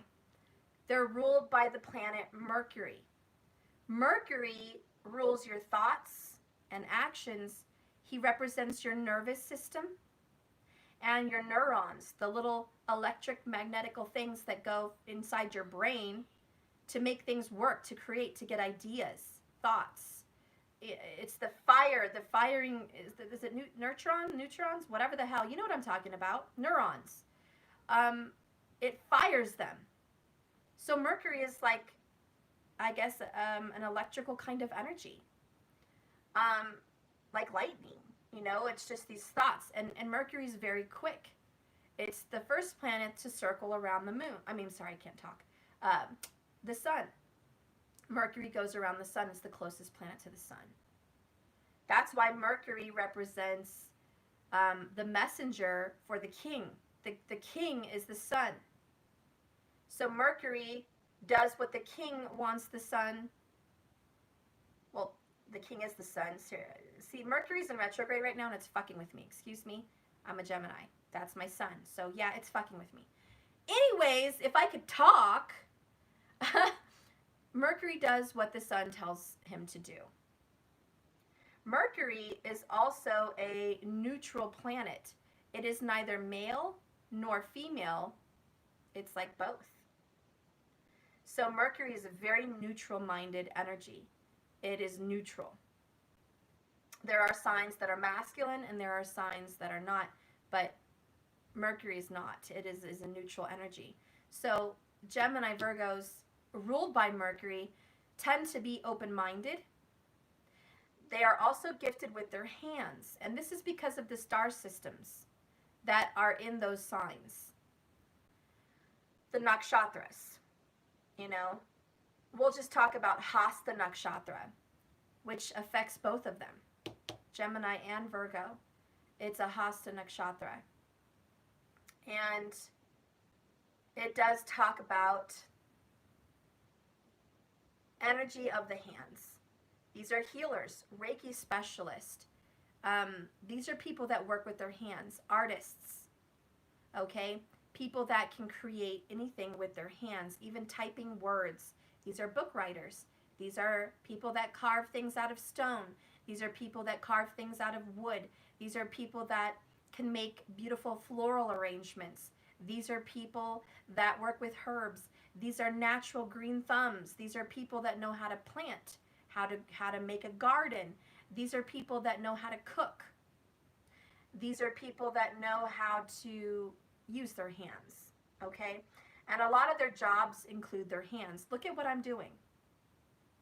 They're ruled by the planet Mercury. Mercury rules your thoughts and actions. He represents your nervous system and your neurons, the little electric magnetical things that go inside your brain to make things work, to create, to get ideas, thoughts. It's the fire, the firing, is it neutrons, whatever the hell, you know what I'm talking about, neurons. It fires them. So Mercury is like, I guess, an electrical kind of energy, like lightning. You know, it's just these thoughts. And Mercury's very quick. It's the first planet to circle around the moon. I mean, sorry, I can't talk. The sun. Mercury goes around the sun. It's the closest planet to the sun. That's why Mercury represents the messenger for the king. The king is the sun. So Mercury does what the king wants the sun. Well, the king is the sun. See, Mercury's in retrograde right now and it's fucking with me. Excuse me. I'm a Gemini. That's my sun. So yeah, it's fucking with me. Anyways, if I could talk, Mercury does what the sun tells him to do. Mercury is also a neutral planet. It is neither male nor female. It's like both. So Mercury is a very neutral-minded energy. It is neutral. There are signs that are masculine and there are signs that are not, but Mercury is not. It is a neutral energy. So Gemini Virgos ruled by Mercury tend to be open-minded. They are also gifted with their hands, and this is because of the star systems that are in those signs. The nakshatras, you know, we'll just talk about Hasta Nakshatra, which affects both of them, Gemini and Virgo. It's a Hasta Nakshatra. And it does talk about energy of the hands. These are healers, Reiki specialists. These are people that work with their hands, artists, okay? People that can create anything with their hands, even typing words. These are book writers. These are people that carve things out of stone. These are people that carve things out of wood. These are people that can make beautiful floral arrangements. These are people that work with herbs. These are natural green thumbs. These are people that know how to plant, how to make a garden. These are people that know how to cook. These are people that know how to use their hands, okay? And a lot of their jobs include their hands. Look at what I'm doing.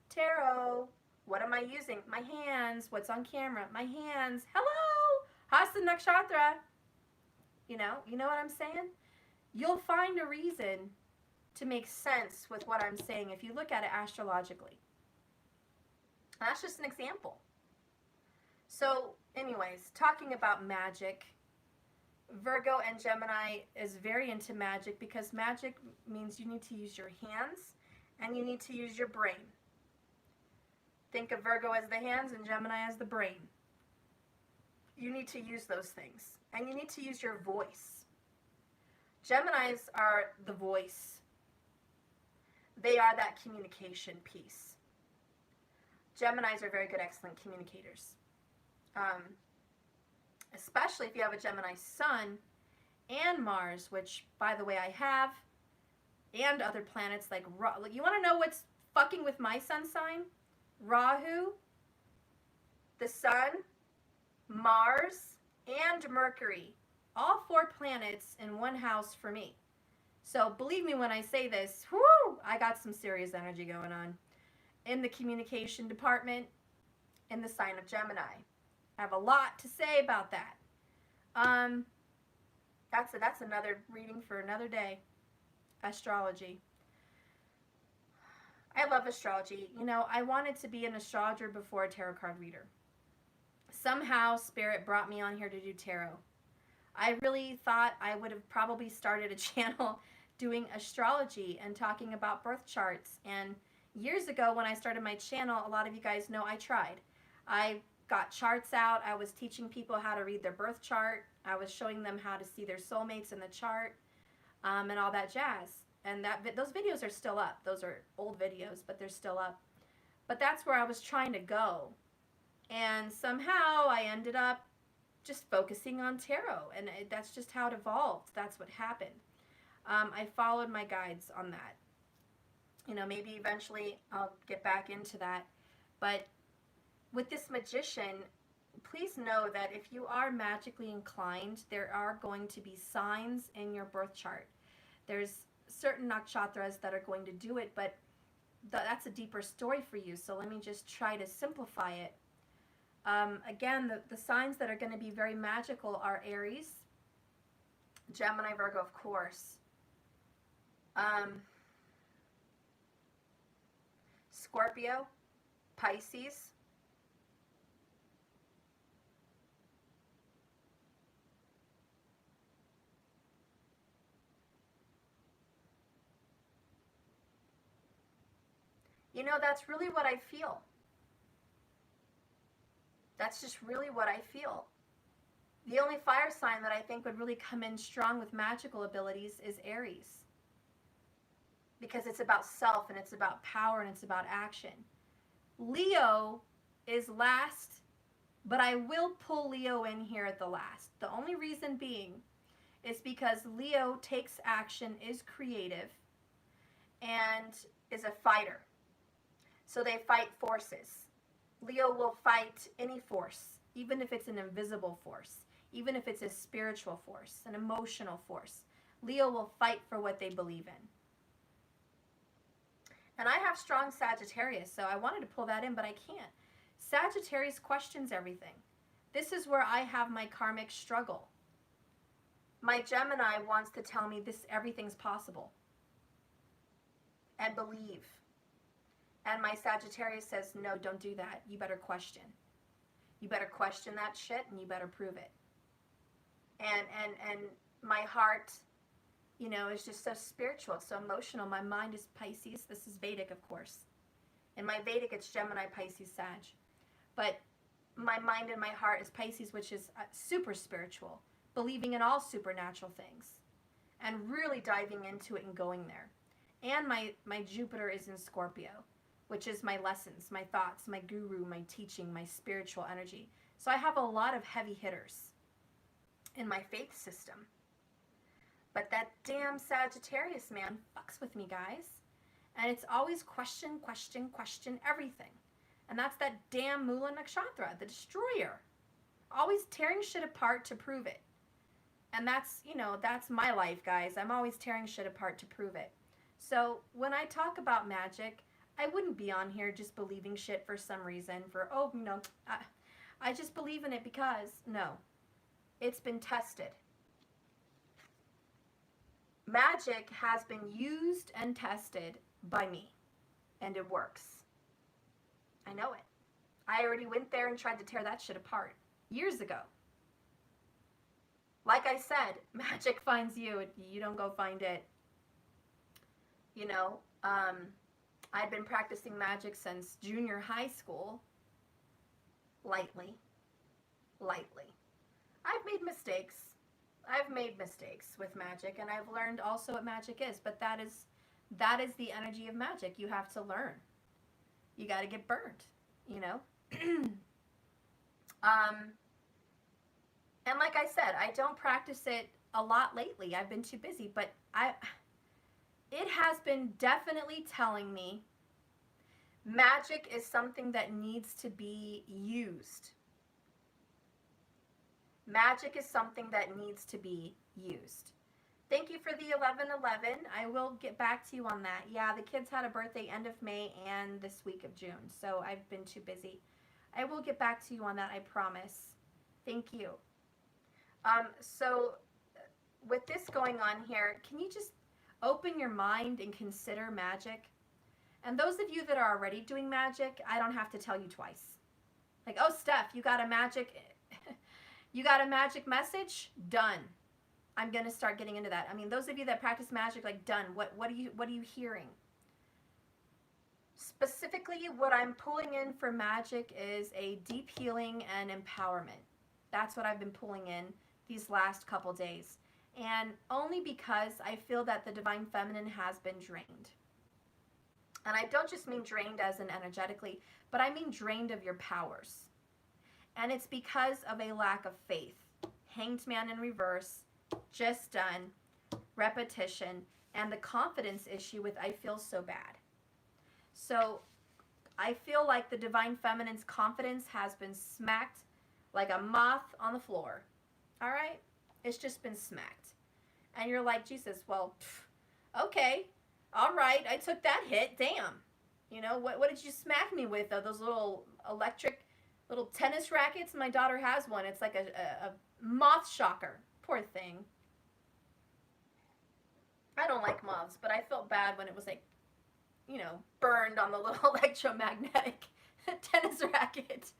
Tarot. What am I using? My hands. What's on camera? My hands. Hello! Hasta Nakshatra. You know what I'm saying? You'll find a reason to make sense with what I'm saying if you look at it astrologically. That's just an example. So, anyways, talking about magic, Virgo and Gemini is very into magic because magic means you need to use your hands and you need to use your brain. Think of Virgo as the hands and Gemini as the brain. You need to use those things and you need to use your voice. Geminis are the voice. They are that communication piece. Geminis are very good, excellent communicators. Especially if you have a Gemini sun and Mars, which, by the way, I have, and other planets like Rahu. You want to know what's fucking with my sun sign? Rahu, the sun, Mars, and Mercury. All 4 planets in one house for me. So believe me when I say this, whoo, I got some serious energy going on. In the communication department, in the sign of Gemini. I have a lot to say about that. That's another reading for another day. Astrology. I love astrology. You know, I wanted to be an astrologer before a tarot card reader. Somehow, Spirit brought me on here to do tarot. I really thought I would have probably started a channel doing astrology and talking about birth charts. And years ago when I started my channel, a lot of you guys know I tried. I got charts out. I was teaching people how to read their birth chart. I was showing them how to see their soulmates in the chart and all that jazz. And those videos are still up. Those are old videos, but they're still up. But that's where I was trying to go. And somehow I ended up just focusing on tarot. And that's just how it evolved. That's what happened. I followed my guides on that. You know, maybe eventually I'll get back into that. But with this magician, please know that if you are magically inclined, there are going to be signs in your birth chart. There's certain nakshatras that are going to do it, but that's a deeper story for you. So let me just try to simplify it. Again, the signs that are going to be very magical are Aries, Gemini, Virgo, of course. Scorpio, Pisces. You know, that's really what I feel. That's just really what I feel. The only fire sign that I think would really come in strong with magical abilities is Aries. Because it's about self and it's about power and it's about action. Leo is last, but I will pull Leo in here at the last. The only reason being is because Leo takes action, is creative, and is a fighter. So they fight forces. Leo will fight any force, even if it's an invisible force, even if it's a spiritual force, an emotional force. Leo will fight for what they believe in. And I have strong Sagittarius, so I wanted to pull that in, but I can't. Sagittarius questions everything. This is where I have my karmic struggle. My Gemini wants to tell me everything's possible. And believe. And my Sagittarius says, no, don't do that. You better question. You better question that shit and you better prove it. And my heart, you know, is just so spiritual, so emotional. My mind is Pisces. This is Vedic, of course. In my Vedic, it's Gemini, Pisces, Sag. But my mind and my heart is Pisces, which is super spiritual, believing in all supernatural things, and really diving into it and going there. And my Jupiter is in Scorpio, which is my lessons, my thoughts, my guru, my teaching, my spiritual energy. So I have a lot of heavy hitters in my faith system. But that damn Sagittarius, man, fucks with me, guys. And it's always question, question, question everything. And that's that damn Mula Nakshatra, the destroyer. Always tearing shit apart to prove it. And that's, you know, that's my life, guys. I'm always tearing shit apart to prove it. So when I talk about magic, I wouldn't be on here just believing shit for some reason. For, oh, you know, I just believe in it because, no. It's been tested. Magic has been used and tested by me. And it works. I know it. I already went there and tried to tear that shit apart years ago. Like I said, magic finds you. You don't go find it. You know, I'd been practicing magic since junior high school. Lightly. I've made mistakes. I've made mistakes with magic, and I've learned also what magic is. But that is the energy of magic. You have to learn. You got to get burned, you know? And like I said, I don't practice it a lot lately. I've been too busy, but it has been definitely telling me magic is something that needs to be used. Magic is something that needs to be used. Thank you for the 11/11. I will get back to you on that. Yeah, the kids had a birthday end of May and this week of June, so I've been too busy. I will get back to you on that, I promise. Thank you. So with this going on here, can you just open your mind and consider magic? And those of you that are already doing magic, I don't have to tell you twice. Like, oh, Steph, you got a magic message? Done. I'm going to start getting into that. I mean, those of you that practice magic, like, done. What are you hearing? Specifically, what I'm pulling in for magic is a deep healing and empowerment. That's what I've been pulling in these last couple days. And only because I feel that the Divine Feminine has been drained. And I don't just mean drained as in energetically, but I mean drained of your powers. And it's because of a lack of faith. Hanged Man in reverse, just done, repetition, and the confidence issue with I feel so bad. So I feel like the Divine Feminine's confidence has been smacked like a moth on the floor. All right? It's just been smacked. And you're like, Jesus, well, okay. All right, I took that hit. Damn. You know, what did you smack me with? Those little electric Little tennis rackets. My daughter has one. It's like a moth shocker. Poor thing. I don't like moths, but I felt bad when it was like, burned on the little electromagnetic tennis racket.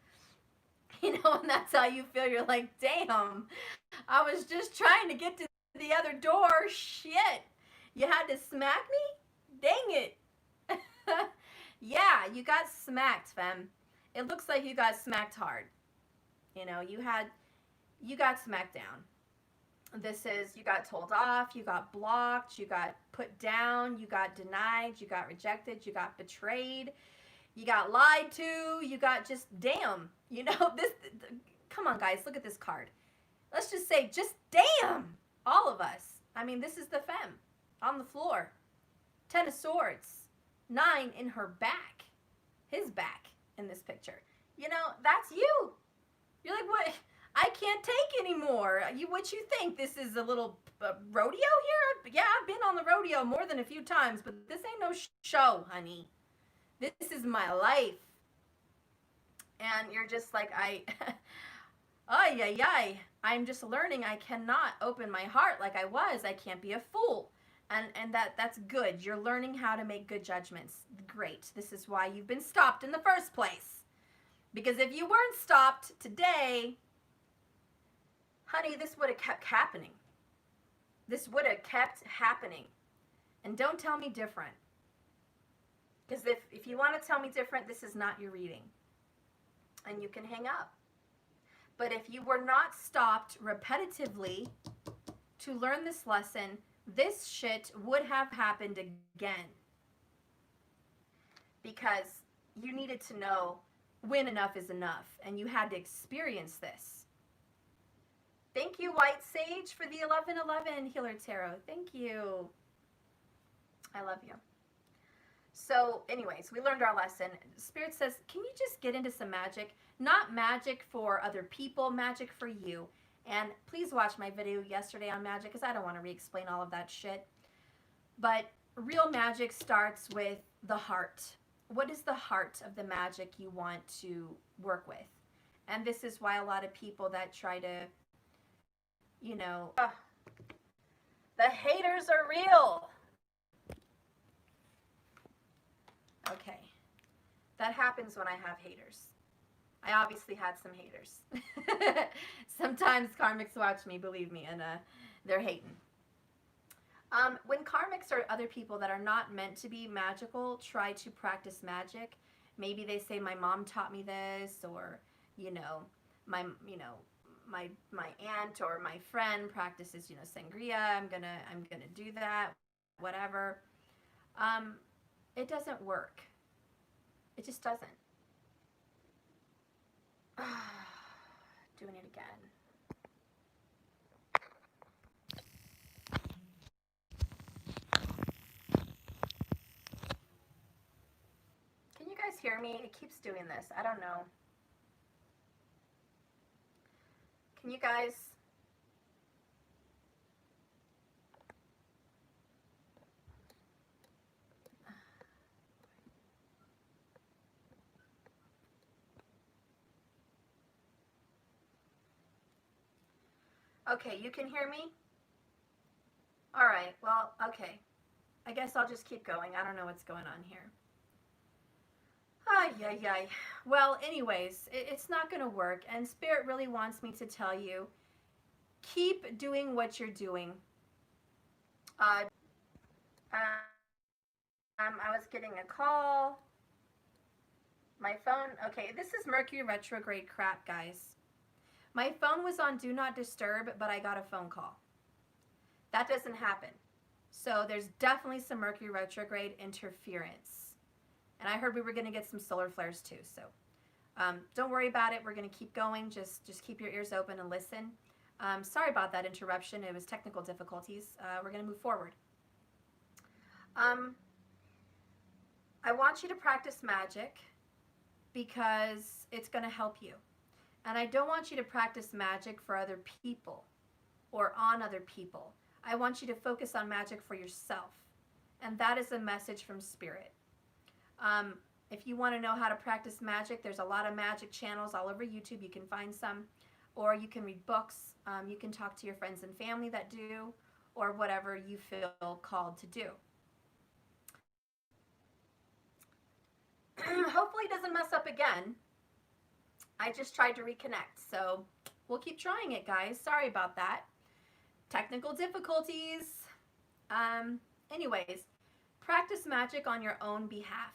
And that's how you feel. You're like, damn, I was just trying to get to the other door. Shit. You had to smack me? Dang it. Yeah, you got smacked, fam. It looks like you got smacked hard. You got smacked down. This is, you got told off, you got blocked, you got put down, you got denied, you got rejected, you got betrayed, you got lied to, you got just damn. This, come on, guys, look at this card. Let's just say, just damn, all of us. I mean, this is the femme on the floor. 10 of Swords, 9 in her back, his back in this picture. That's you. You're like, what? I can't take anymore. What you think? This is a little rodeo here? Yeah, I've been on the rodeo more than a few times, but this ain't no show, honey. This is my life. And you're just like, I'm just learning I cannot open my heart like I was. I can't be a fool. And that's good. You're learning how to make good judgments. Great. This is why you've been stopped in the first place. Because if you weren't stopped today, honey, this would have kept happening. This would have kept happening. And don't tell me different. Because if you want to tell me different, this is not your reading. And you can hang up. But if you were not stopped repetitively to learn this lesson, this shit would have happened again. Because you needed to know when enough is enough. And you had to experience this. Thank you, White Sage, for the 1111 Healer Tarot. Thank you. I love you. So, anyways, we learned our lesson. Spirit says, can you just get into some magic? Not magic for other people, magic for you. And please watch my video yesterday on magic, because I don't want to re-explain all of that shit. But real magic starts with the heart. What is the heart of the magic you want to work with? And this is why a lot of people that try to, the haters are real. Okay. That happens when I have haters. I obviously had some haters. Sometimes karmics watch me, believe me, and they're hating. When karmics or other people that are not meant to be magical try to practice magic, maybe they say my mom taught me this, or my aunt or my friend practices sangria. I'm gonna do that, whatever. It doesn't work. It just doesn't. Doing it again. Can you guys hear me? It keeps doing this. I don't know. Can you guys? Okay, you can hear me? All right, well, okay. I guess I'll just keep going. I don't know what's going on here. Ay. Well, anyways, it's not going to work. And Spirit really wants me to tell you, keep doing what you're doing. I was getting a call. My phone, okay, this is Mercury retrograde crap, guys. My phone was on Do Not Disturb, but I got a phone call. That doesn't happen. So there's definitely some Mercury retrograde interference. And I heard we were going to get some solar flares too. So don't worry about it. We're going to keep going. Just keep your ears open and listen. Sorry about that interruption. It was technical difficulties. We're going to move forward. I want you to practice magic because it's going to help you. And I don't want you to practice magic for other people or on other people. I want you to focus on magic for yourself. And that is a message from Spirit. If you want to know how to practice magic, there's a lot of magic channels all over YouTube. You can find some, or you can read books. You can talk to your friends and family that do, or whatever you feel called to do. Hopefully it doesn't mess up again. I just tried to reconnect, so we'll keep trying it, guys. Sorry about that. Technical difficulties. Anyways, practice magic on your own behalf.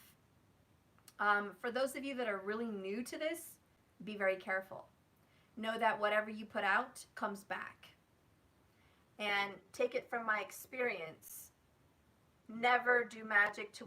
For those of you that are really new to this, be very careful. Know that whatever you put out comes back. And take it from my experience. Never do magic to